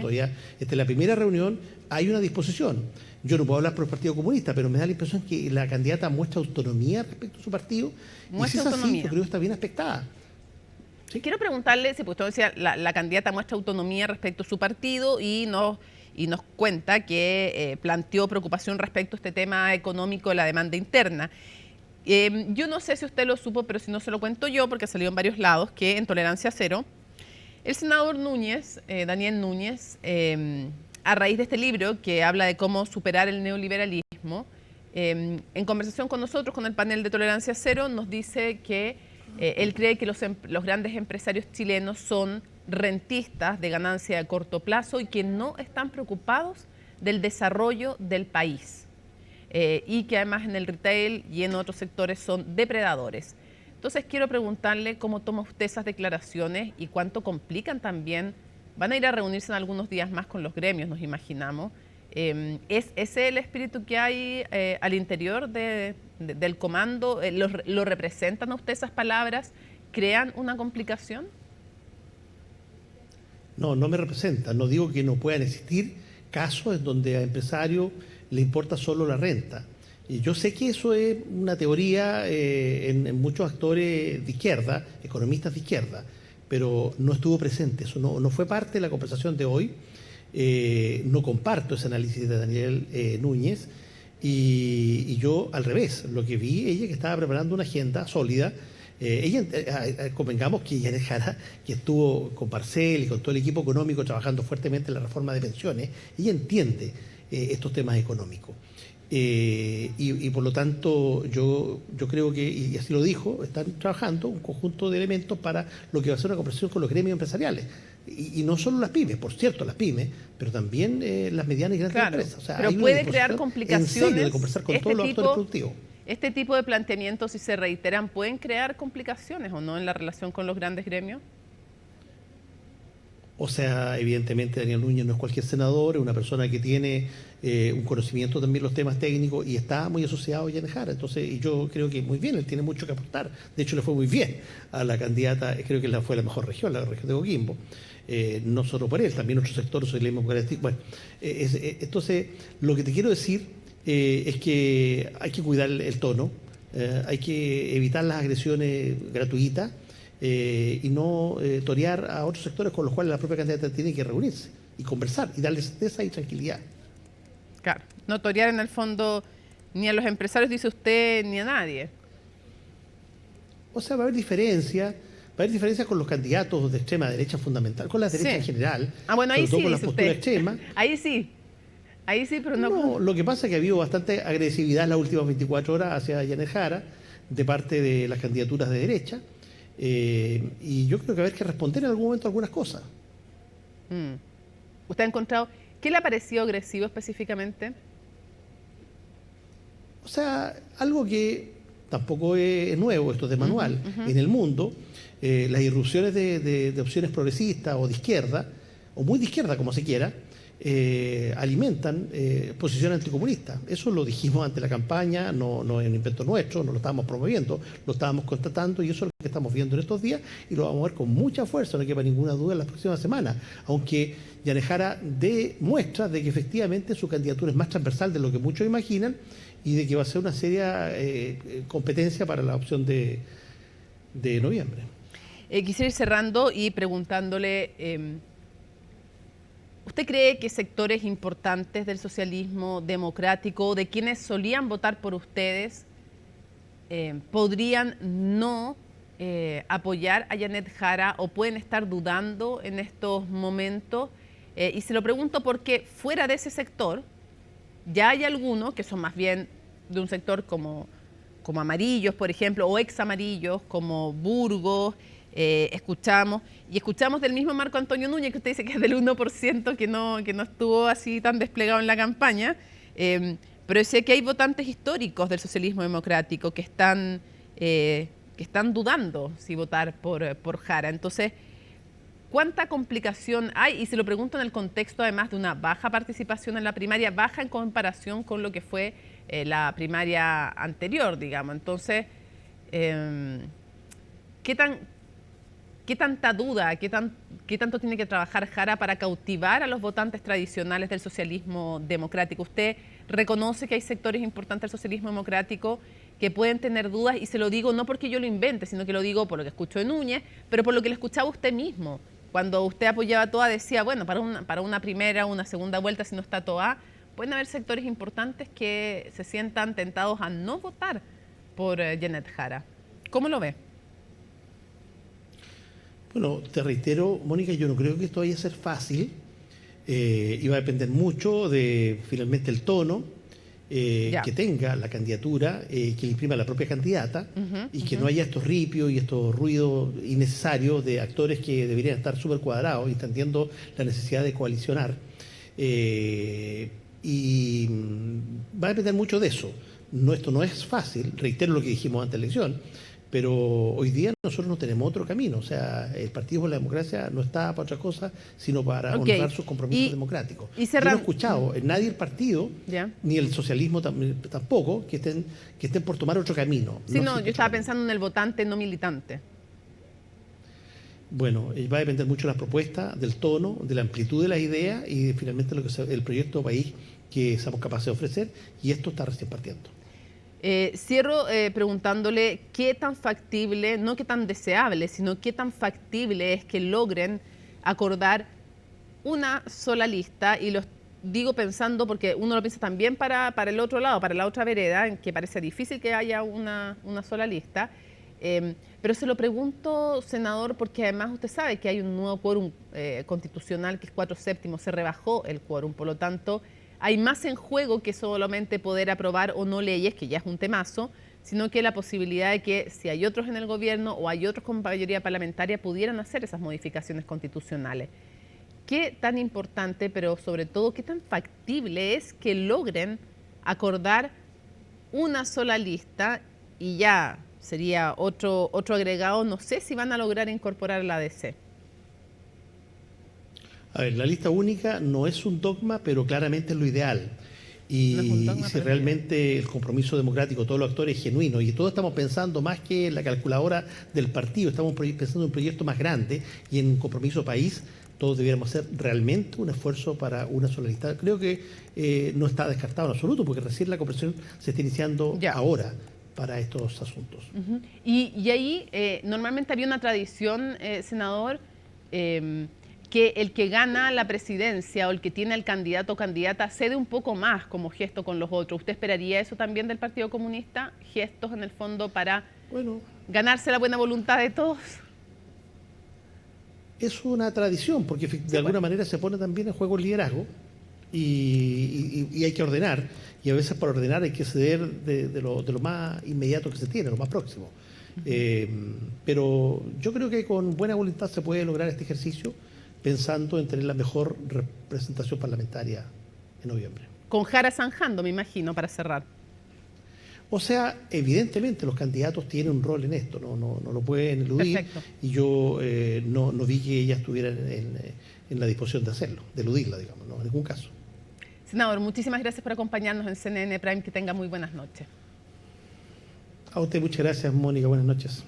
todavía, en la primera reunión, hay una disposición. Yo no puedo hablar por el Partido Comunista, pero me da la impresión que la candidata muestra autonomía respecto a su partido. Y si es así, yo creo que está bien aspectada. ¿Sí? Quiero preguntarle, si usted decía, la candidata muestra autonomía respecto a su partido y nos cuenta que planteó preocupación respecto a este tema económico de la demanda interna. Yo no sé si usted lo supo, pero si no se lo cuento yo, porque salió en varios lados, que en Tolerancia Cero, el senador Núñez, Daniel Núñez, a raíz de este libro que habla de cómo superar el neoliberalismo, en conversación con nosotros, con el panel de Tolerancia Cero, nos dice que él cree que los grandes empresarios chilenos son rentistas de ganancia de corto plazo y que no están preocupados del desarrollo del país, y que además en el retail y en otros sectores son depredadores. Entonces quiero preguntarle cómo toma usted esas declaraciones y cuánto complican también. Van a ir a reunirse en algunos días más con los gremios, nos imaginamos. ¿Es ese el espíritu que hay al interior del comando? ¿Lo representan a usted esas palabras? ¿Crean una complicación? No, no me representan. No digo que no puedan existir casos en donde a empresarios le importa solo la renta. Y yo sé que eso es una teoría en muchos actores de izquierda, economistas de izquierda, pero no estuvo presente, eso no fue parte de la conversación de hoy. No comparto ese análisis de Daniel Núñez, y yo al revés, lo que vi, ella que estaba preparando una agenda sólida. Ella, convengamos que Yanez Jara, que estuvo con Parcel y con todo el equipo económico trabajando fuertemente en la reforma de pensiones, ella entiende estos temas económicos. Y por lo tanto yo creo que, y así lo dijo, están trabajando un conjunto de elementos para lo que va a ser una conversación con los gremios empresariales. Y no solo las pymes, por cierto, las pymes, pero también las medianas y grandes empresas. O sea, pero puede crear complicaciones de conversar con todos los actores productivos. ¿Este tipo de planteamientos, si se reiteran, pueden crear complicaciones o no en la relación con los grandes gremios? O sea, evidentemente Daniel Núñez no es cualquier senador, es una persona que tiene un conocimiento también de los temas técnicos y está muy asociado a Janet Jara. Entonces, y yo creo que muy bien, él tiene mucho que aportar. De hecho, le fue muy bien a la candidata, creo que fue la mejor región, la región de Coquimbo. No solo por él, también otros sectores, socialismo democrático. Bueno, entonces, lo que te quiero decir es que hay que cuidar el tono, hay que evitar las agresiones gratuitas, y no torear a otros sectores con los cuales la propia candidata tiene que reunirse y conversar y darles certeza y tranquilidad. Claro, no torear en el fondo ni a los empresarios, dice usted, ni a nadie. O sea, va a haber diferencia con los candidatos de extrema derecha fundamental, con la derecha en general. Ah, bueno, ahí sí, con las posturas extremas. Ahí sí, pero no. No, lo que pasa es que ha habido bastante agresividad en las últimas 24 horas hacia Janet Jara de parte de las candidaturas de derecha. Y yo creo que va a haber que responder en algún momento algunas cosas. ¿Usted ha encontrado? ¿Qué le ha parecido agresivo específicamente? O sea, algo que tampoco es nuevo, esto es de manual. En el mundo, las irrupciones de opciones progresistas o de izquierda, o muy de izquierda como se quiera, alimentan posiciones anticomunistas. Eso lo dijimos ante la campaña, no es un invento nuestro, no lo estábamos promoviendo, lo estábamos constatando y eso es lo que estamos viendo en estos días y lo vamos a ver con mucha fuerza, no quepa ninguna duda en las próximas semanas, aunque Janet Jara demuestra de que efectivamente su candidatura es más transversal de lo que muchos imaginan y de que va a ser una seria competencia para la opción de noviembre. Quisiera ir cerrando y preguntándole... ¿Usted cree que sectores importantes del socialismo democrático, de quienes solían votar por ustedes, podrían no apoyar a Janet Jara o pueden estar dudando en estos momentos? Y se lo pregunto porque fuera de ese sector ya hay algunos que son más bien de un sector como amarillos, por ejemplo, o ex amarillos, como Burgos. Escuchamos del mismo Marco Antonio Núñez, que usted dice que es del 1%, que no estuvo así tan desplegado en la campaña, pero sé que hay votantes históricos del socialismo democrático que están dudando si votar por Jara. Entonces, ¿cuánta complicación hay? Y se lo pregunto en el contexto además de una baja participación en la primaria, baja en comparación con lo que fue la primaria anterior, digamos. Entonces, ¿qué tanta duda, qué tanto tiene que trabajar Jara para cautivar a los votantes tradicionales del socialismo democrático? ¿Usted reconoce que hay sectores importantes del socialismo democrático que pueden tener dudas? Y se lo digo no porque yo lo invente, sino que lo digo por lo que escucho de Núñez, pero por lo que le escuchaba usted mismo. Cuando usted apoyaba a Toa decía, bueno, para una primera o una segunda vuelta, si no está Toa, pueden haber sectores importantes que se sientan tentados a no votar por Janet Jara. ¿Cómo lo ve? Bueno, te reitero, Mónica, yo no creo que esto vaya a ser fácil. Y va a depender mucho de, finalmente, el tono que tenga la candidatura, que imprima la propia candidata, y que no haya estos ripios y estos ruidos innecesarios de actores que deberían estar súper cuadrados, entendiendo la necesidad de coalicionar. Y va a depender mucho de eso. Esto no es fácil, reitero lo que dijimos antes de la elección, pero hoy día nosotros no tenemos otro camino. O sea, el Partido por la Democracia no está para otra cosa, sino para honrar sus compromisos democráticos. Yo no he escuchado en nadie el partido, ni el socialismo tampoco, que estén por tomar otro camino. Sí, yo estaba pensando en el votante no militante. Bueno, va a depender mucho de las propuestas, del tono, de la amplitud de las ideas y finalmente el proyecto país que seamos capaces de ofrecer, y esto está recién partiendo. Cierro preguntándole qué tan factible, no qué tan deseable, sino qué tan factible es que logren acordar una sola lista, y lo digo pensando porque uno lo piensa también para el otro lado, para la otra vereda, en que parece difícil que haya una sola lista. Pero se lo pregunto, senador, porque además usted sabe que hay un nuevo quórum constitucional que es 4/7, se rebajó el quórum, por lo tanto hay más en juego que solamente poder aprobar o no leyes, que ya es un temazo, sino que la posibilidad de que si hay otros en el gobierno o hay otros con mayoría parlamentaria pudieran hacer esas modificaciones constitucionales. ¿Qué tan importante, pero sobre todo, qué tan factible es que logren acordar una sola lista y ya sería otro agregado. No sé si van a lograr incorporar la ADC. A ver, la lista única no es un dogma, pero claramente es lo ideal. Y si realmente el compromiso democrático, todos los actores es genuino, y todos estamos pensando más que en la calculadora del partido, estamos pensando en un proyecto más grande y en un compromiso país, todos debiéramos hacer realmente un esfuerzo para una sola lista. Creo que no está descartado en absoluto, porque recién la conversación se está iniciando ahora para estos asuntos. Y ahí normalmente había una tradición, senador, que el que gana la presidencia o el que tiene el candidato o candidata cede un poco más como gesto con los otros. ¿Usted esperaría eso también del Partido Comunista? Gestos en el fondo para ganarse la buena voluntad de todos. Es una tradición, porque de alguna manera se pone también en juego el liderazgo y hay que ordenar. Y a veces para ordenar hay que ceder de lo más inmediato que se tiene, lo más próximo. Pero yo creo que con buena voluntad se puede lograr este ejercicio, pensando en tener la mejor representación parlamentaria en noviembre. Con Jara zanjando, me imagino, para cerrar. O sea, evidentemente los candidatos tienen un rol en esto, no lo pueden eludir. Perfecto. Y yo no vi que ella estuviera en la disposición de hacerlo, de eludirla, digamos, no, en ningún caso. Senador, muchísimas gracias por acompañarnos en CNN Prime. Que tenga muy buenas noches. A usted muchas gracias, Mónica. Buenas noches.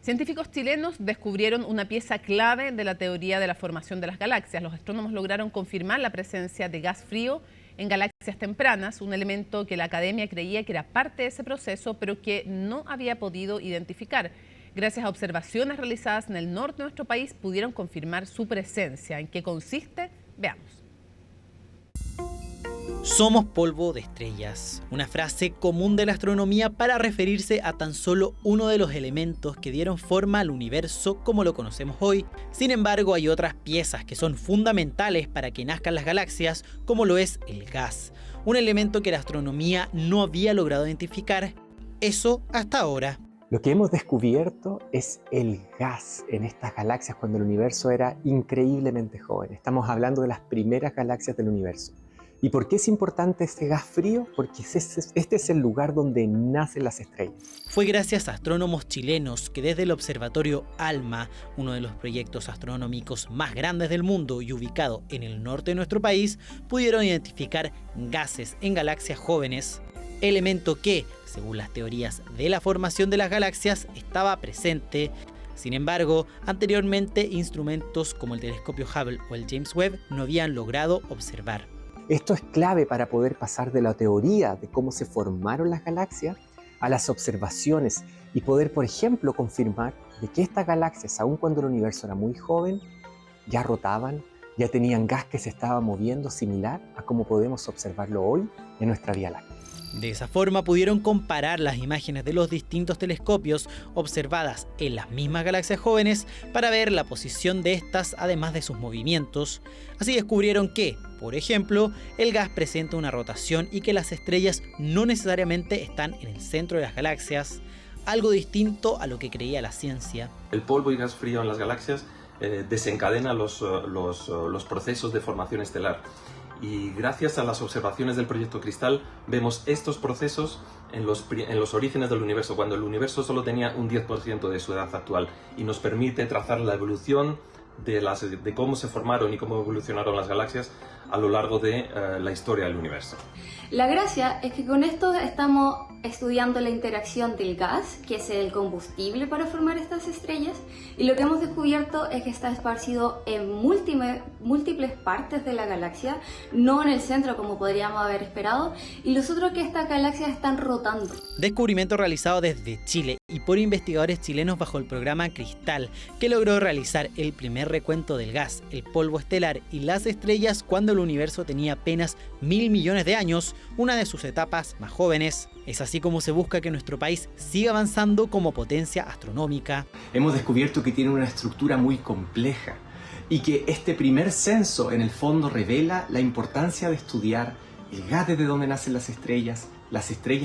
Científicos chilenos descubrieron una pieza clave de la teoría de la formación de las galaxias. Los astrónomos lograron confirmar la presencia de gas frío en galaxias tempranas, un elemento que la academia creía que era parte de ese proceso, pero que no había podido identificar. Gracias a observaciones realizadas en el norte de nuestro país, pudieron confirmar su presencia. ¿En qué consiste? Veamos. Somos polvo de estrellas, una frase común de la astronomía para referirse a tan solo uno de los elementos que dieron forma al universo como lo conocemos hoy. Sin embargo, hay otras piezas que son fundamentales para que nazcan las galaxias, como lo es el gas, un elemento que la astronomía no había logrado identificar, eso hasta ahora. Lo que hemos descubierto es el gas en estas galaxias cuando el universo era increíblemente joven. Estamos hablando de las primeras galaxias del universo. ¿Y por qué es importante este gas frío? Porque este es el lugar donde nacen las estrellas. Fue gracias a astrónomos chilenos que desde el observatorio ALMA, uno de los proyectos astronómicos más grandes del mundo y ubicado en el norte de nuestro país, pudieron identificar gases en galaxias jóvenes, elemento que, según las teorías de la formación de las galaxias, estaba presente. Sin embargo, anteriormente instrumentos como el telescopio Hubble o el James Webb no habían logrado observar. Esto es clave para poder pasar de la teoría de cómo se formaron las galaxias a las observaciones y poder, por ejemplo, confirmar de que estas galaxias, aun cuando el universo era muy joven, ya rotaban, ya tenían gas que se estaba moviendo similar a como podemos observarlo hoy en nuestra Vía Láctea. De esa forma pudieron comparar las imágenes de los distintos telescopios observadas en las mismas galaxias jóvenes para ver la posición de estas, además de sus movimientos. Así descubrieron que, por ejemplo, el gas presenta una rotación y que las estrellas no necesariamente están en el centro de las galaxias, algo distinto a lo que creía la ciencia. El polvo y gas frío en las galaxias desencadena los procesos de formación estelar. Y gracias a las observaciones del proyecto Cristal vemos estos procesos en los orígenes del universo, cuando el universo solo tenía un 10% de su edad actual, y nos permite trazar la evolución de cómo se formaron y cómo evolucionaron las galaxias a lo largo de la historia del universo. La gracia es que con esto estamos estudiando la interacción del gas, que es el combustible para formar estas estrellas, y lo que hemos descubierto es que está esparcido en múltiples partes de la galaxia, no en el centro como podríamos haber esperado, y lo otro que estas galaxias están rotando. Descubrimiento realizado desde Chile y por investigadores chilenos bajo el programa Cristal, que logró realizar el primer recuento del gas, el polvo estelar y las estrellas cuando el universo tenía apenas 1.000 millones de años, una de sus etapas más jóvenes. Es así como se busca que nuestro país siga avanzando como potencia astronómica. Hemos descubierto que tiene una estructura muy compleja y que este primer censo en el fondo revela la importancia de estudiar el gas desde donde nacen las estrellas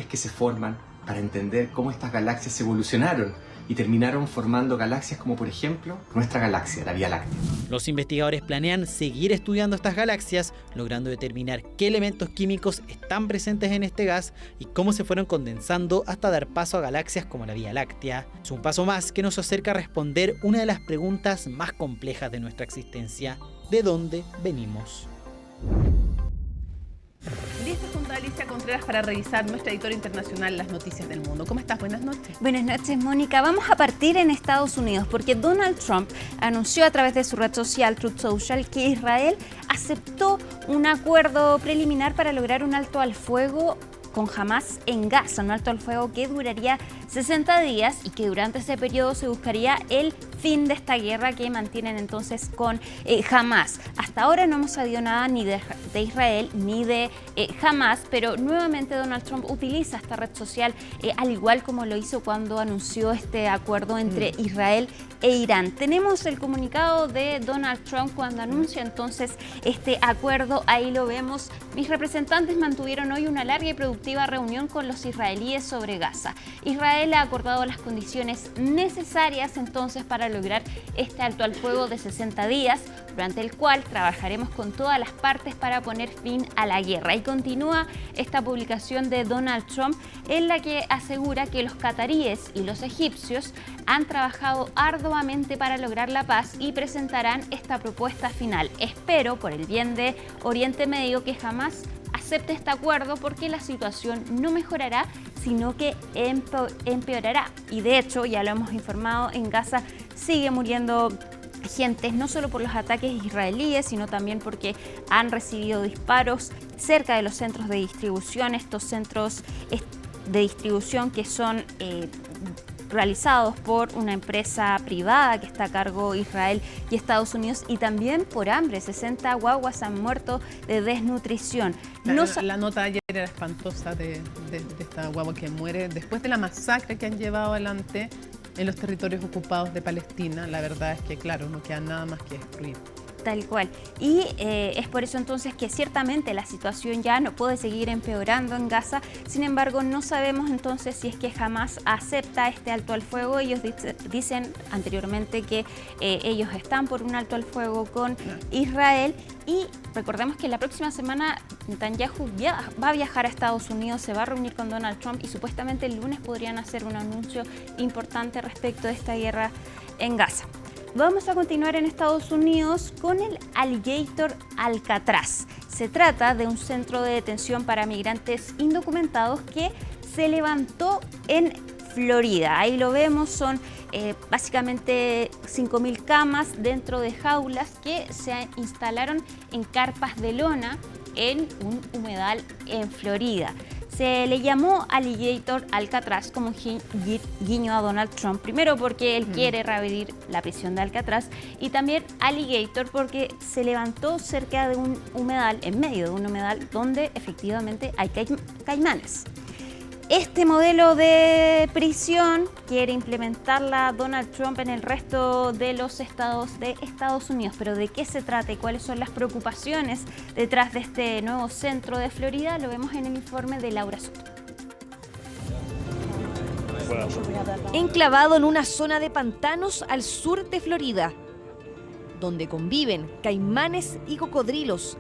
que se forman, para entender cómo estas galaxias evolucionaron y terminaron formando galaxias como por ejemplo nuestra galaxia, la Vía Láctea. Los investigadores planean seguir estudiando estas galaxias, logrando determinar qué elementos químicos están presentes en este gas y cómo se fueron condensando hasta dar paso a galaxias como la Vía Láctea. Es un paso más que nos acerca a responder una de las preguntas más complejas de nuestra existencia: ¿de dónde venimos? Lista junto a Alicia Contreras para revisar nuestra editora internacional, las noticias del mundo. ¿Cómo estás? Buenas noches. Buenas noches, Mónica. Vamos a partir en Estados Unidos porque Donald Trump anunció a través de su red social Truth Social que Israel aceptó un acuerdo preliminar para lograr un alto al fuego con Hamás en Gaza, un alto al fuego que duraría 60 días y que durante ese periodo se buscaría el fin de esta guerra que mantienen entonces con Hamás. Hasta ahora no hemos sabido nada ni de Israel ni de Hamás, pero nuevamente Donald Trump utiliza esta red social al igual como lo hizo cuando anunció este acuerdo entre Israel e Irán. Tenemos el comunicado de Donald Trump cuando anuncia entonces este acuerdo, ahí lo vemos. Mis representantes mantuvieron hoy una larga y productiva reunión con los israelíes sobre Gaza. Israel ha acordado las condiciones necesarias entonces para lograr este alto al fuego de 60 días, durante el cual trabajaremos con todas las partes para poner fin a la guerra. Y continúa esta publicación de Donald Trump en la que asegura que los cataríes y los egipcios han trabajado arduamente para lograr la paz y presentarán esta propuesta final. Espero, por el bien de Oriente Medio, que jamás acepte este acuerdo porque la situación no mejorará, sino que empeorará. Y de hecho, ya lo hemos informado, en Gaza sigue muriendo gente, no solo por los ataques israelíes, sino también porque han recibido disparos cerca de los centros de distribución, estos centros de distribución que son realizados por una empresa privada que está a cargo de Israel y Estados Unidos, y también por hambre. 60 guaguas han muerto de desnutrición. La nota ayer era espantosa de esta guagua que muere después de la masacre que han llevado adelante en los territorios ocupados de Palestina. La verdad es que, claro, no queda nada más que destruir. Tal cual. Y es por eso entonces que ciertamente la situación ya no puede seguir empeorando en Gaza. Sin embargo, no sabemos entonces si es que Hamás acepta este alto al fuego. Ellos dicen anteriormente que ellos están por un alto al fuego con Israel. Y recordemos que la próxima semana Netanyahu va a viajar a Estados Unidos, se va a reunir con Donald Trump y supuestamente el lunes podrían hacer un anuncio importante respecto de esta guerra en Gaza. Vamos a continuar en Estados Unidos con el Alligator Alcatraz. Se trata de un centro de detención para migrantes indocumentados que se levantó en Florida. Ahí lo vemos, son básicamente 5.000 camas dentro de jaulas que se instalaron en carpas de lona en un humedal en Florida. Se le llamó Alligator Alcatraz como guiño a Donald Trump, primero porque él quiere reabrir la prisión de Alcatraz, y también Alligator porque se levantó cerca de un humedal, en medio de un humedal donde efectivamente hay caimanes. Este modelo de prisión quiere implementarla Donald Trump en el resto de los estados de Estados Unidos. Pero ¿de qué se trata y cuáles son las preocupaciones detrás de este nuevo centro de Florida? Lo vemos en el informe de Laura Soto. Enclavado en una zona de pantanos al sur de Florida, donde conviven caimanes y cocodrilos.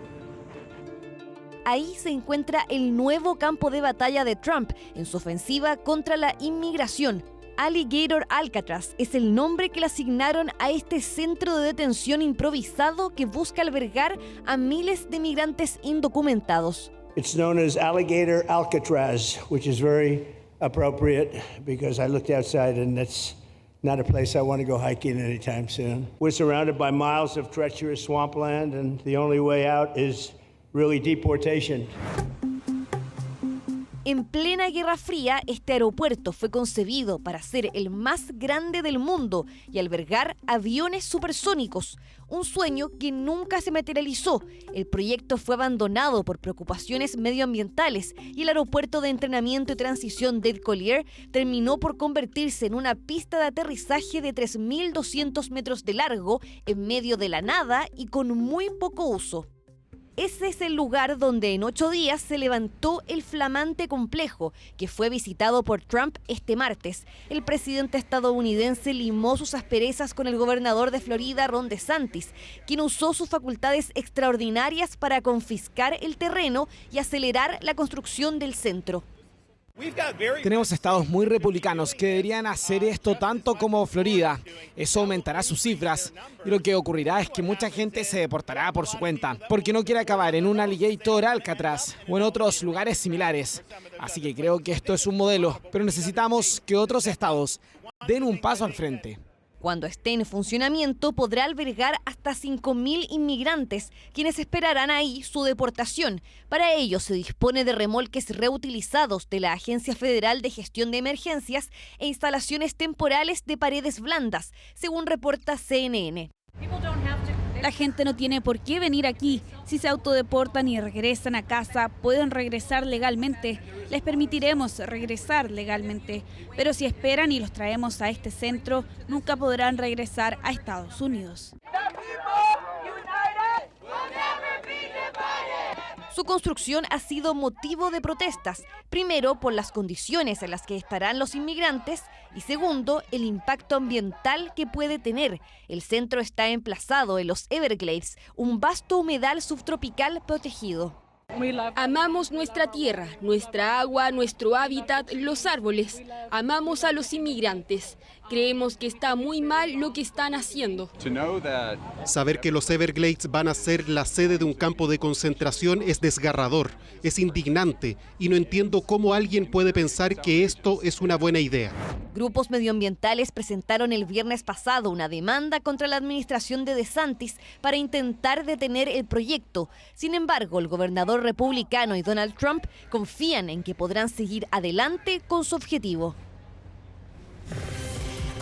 Ahí se encuentra el nuevo campo de batalla de Trump en su ofensiva contra la inmigración. Alligator Alcatraz es el nombre que le asignaron a este centro de detención improvisado que busca albergar a miles de migrantes indocumentados. It's known as Alligator Alcatraz, which is very appropriate because I looked outside and that's not a place I want to go hiking anytime soon. We're surrounded by miles of treacherous swampland and the only way out is really deportation. En plena Guerra Fría, este aeropuerto fue concebido para ser el más grande del mundo y albergar aviones supersónicos, un sueño que nunca se materializó. El proyecto fue abandonado por preocupaciones medioambientales y el aeropuerto de entrenamiento y transición de Collier terminó por convertirse en una pista de aterrizaje de 3.200 metros de largo en medio de la nada y con muy poco uso. Ese es el lugar donde en 8 días se levantó el flamante complejo que fue visitado por Trump este martes. El presidente estadounidense limó sus asperezas con el gobernador de Florida, Ron DeSantis, quien usó sus facultades extraordinarias para confiscar el terreno y acelerar la construcción del centro. Tenemos estados muy republicanos que deberían hacer esto tanto como Florida. Eso aumentará sus cifras y lo que ocurrirá es que mucha gente se deportará por su cuenta porque no quiere acabar en un Alligator Alcatraz o en otros lugares similares. Así que creo que esto es un modelo, pero necesitamos que otros estados den un paso al frente. Cuando esté en funcionamiento podrá albergar hasta 5.000 inmigrantes, quienes esperarán ahí su deportación. Para ello se dispone de remolques reutilizados de la Agencia Federal de Gestión de Emergencias e instalaciones temporales de paredes blandas, según reporta CNN. La gente no tiene por qué venir aquí. Si se autodeportan y regresan a casa, pueden regresar legalmente. Les permitiremos regresar legalmente. Pero si esperan y los traemos a este centro, nunca podrán regresar a Estados Unidos. Su construcción ha sido motivo de protestas, primero por las condiciones en las que estarán los inmigrantes y segundo, el impacto ambiental que puede tener. El centro está emplazado en los Everglades, un vasto humedal subtropical protegido. Amamos nuestra tierra, nuestra agua, nuestro hábitat, los árboles. Amamos a los inmigrantes. Creemos que está muy mal lo que están haciendo. Saber que los Everglades van a ser la sede de un campo de concentración es desgarrador, es indignante y no entiendo cómo alguien puede pensar que esto es una buena idea. Grupos medioambientales presentaron el viernes pasado una demanda contra la administración de DeSantis para intentar detener el proyecto. Sin embargo, el gobernador republicano y Donald Trump confían en que podrán seguir adelante con su objetivo.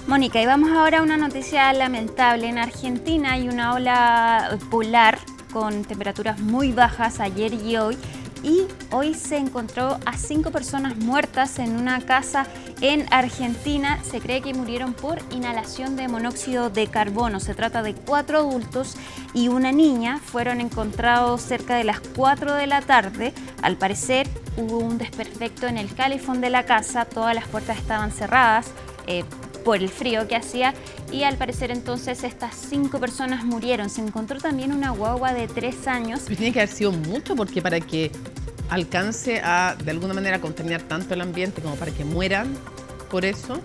Mónica, y vamos ahora a una noticia lamentable. En Argentina hay una ola polar con temperaturas muy bajas ayer y hoy se encontró a 5 personas muertas en una casa en Argentina. Se cree que murieron por inhalación de monóxido de carbono. Se trata de 4 adultos y una niña. Fueron encontrados cerca de las 4 de la tarde. Al parecer hubo un desperfecto en el calefón de la casa. Todas las puertas estaban cerradas por el frío que hacía y al parecer entonces estas 5 personas murieron. Se encontró también una guagua de 3 años. Pero tiene que haber sido mucho porque para que alcance a de alguna manera contaminar tanto el ambiente como para que mueran por eso,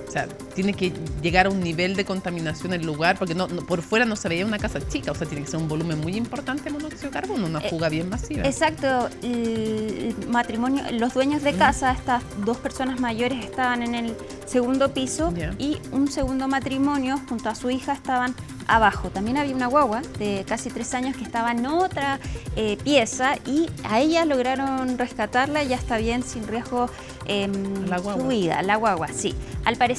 o sea, tiene que llegar a un nivel de contaminación el lugar, porque no, por fuera no se veía una casa chica, o sea, tiene que ser un volumen muy importante de monóxido de carbono, una fuga bien masiva. Exacto, el matrimonio, los dueños de casa, estas 2 personas mayores estaban en el segundo piso y un segundo matrimonio junto a su hija estaban abajo. También había una guagua de casi 3 años que estaba en otra pieza y a ella lograron rescatarla, ya está bien, sin riesgo su vida, la guagua, sí. Al parecer,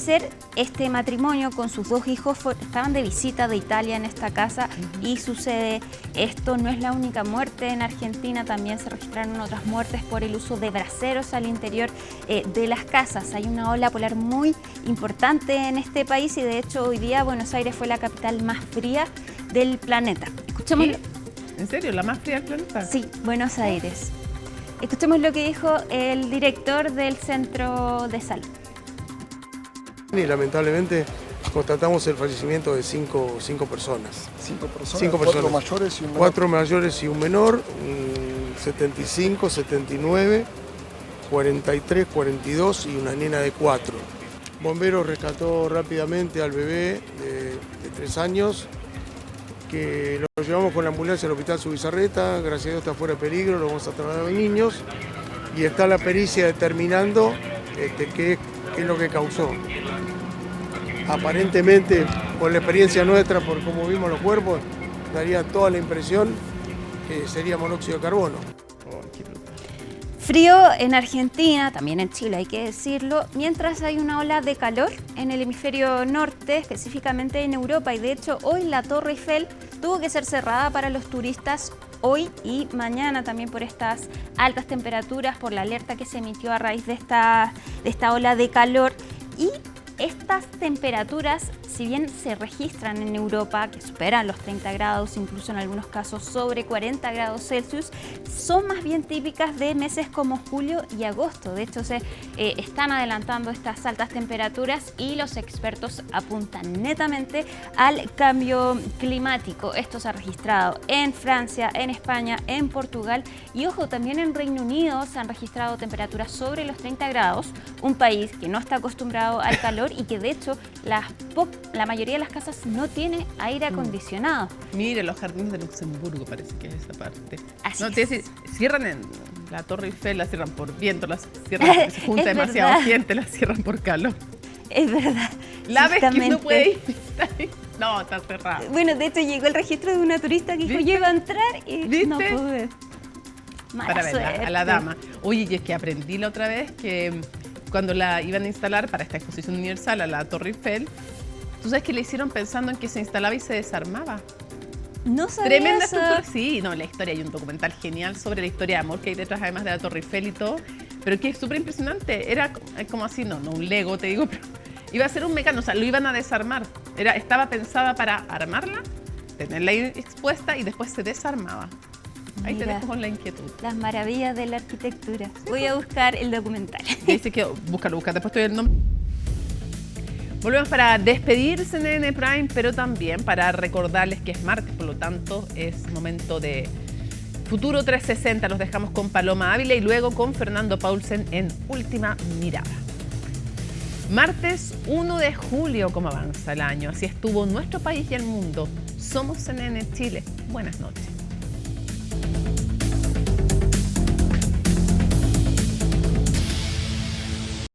este matrimonio con sus 2 hijos estaban de visita de Italia en esta casa y sucede esto. No es la única muerte en Argentina, también se registraron otras muertes por el uso de braseros al interior de las casas. Hay una ola polar muy importante en este país y de hecho hoy día Buenos Aires fue la capital más fría del planeta. Escuchémoslo. ¿En serio? ¿La más fría del planeta? Sí, Buenos Aires. Escuchemos lo que dijo el director del Centro de Salud. Y lamentablemente constatamos el fallecimiento de 5 personas. 5 personas, 5 personas. 4 mayores y un menor. 4 mayores y un menor, 75, 79, 43, 42 y una nena de 4. Bomberos rescató rápidamente al bebé de 3 años, que lo llevamos con la ambulancia al hospital Subizarreta, gracias a Dios está fuera de peligro, lo vamos a trasladar a los niños y está la pericia determinando qué es lo que causó. Aparentemente, por la experiencia nuestra, por cómo vimos los cuerpos, daría toda la impresión que sería monóxido de carbono. Frío en Argentina, también en Chile hay que decirlo, mientras hay una ola de calor en el hemisferio norte, específicamente en Europa, y de hecho hoy la Torre Eiffel tuvo que ser cerrada para los turistas hoy y mañana también por estas altas temperaturas, por la alerta que se emitió a raíz de esta ola de calor. Y estas temperaturas si bien se registran en Europa que superan los 30 grados, incluso en algunos casos sobre 40 grados Celsius, son más bien típicas de meses como julio y agosto. De hecho, se están adelantando estas altas temperaturas y los expertos apuntan netamente al cambio climático. Esto se ha registrado en Francia, en España, en Portugal y, ojo, también en Reino Unido se han registrado temperaturas sobre los 30 grados, un país que no está acostumbrado al calor y que de hecho la mayoría de las casas no tiene aire acondicionado. Mire, los jardines de Luxemburgo parece que es esa parte. Así no, es. Cierran en la Torre Eiffel, la cierran por viento, la cierran porque se junta demasiado gente, la cierran por calor. Es verdad. La vez que no puede ir. No, está cerrado. Bueno, de hecho llegó el registro de una turista que dijo, yo iba a entrar y no pude. Mala para verla, suerte. a la dama. Oye, y es que aprendí la otra vez que cuando la iban a instalar para esta exposición universal a la Torre Eiffel, tú sabes que le hicieron pensando en que se instalaba y se desarmaba. No sabía Tremenda eso. estructura. Sí, no, la historia, hay un documental genial sobre la historia de amor que hay detrás además de la Torre Eiffel y todo, pero que es súper impresionante. Era como así, no un Lego, te digo, pero iba a ser un mecano, o sea, lo iban a desarmar. Estaba pensada para armarla, tenerla ahí expuesta y después se desarmaba. Ahí te dejo con la inquietud. Las maravillas de la arquitectura. Voy a buscar el documental. Dice que búscalo, después estoy el nombre. Volvemos para despedir CNN Prime, pero también para recordarles que es martes, por lo tanto es momento de Futuro 360. Los dejamos con Paloma Ávila y luego con Fernando Paulsen en Última Mirada. Martes 1 de julio, ¿cómo avanza el año? Así estuvo nuestro país y el mundo. Somos CNN Chile. Buenas noches.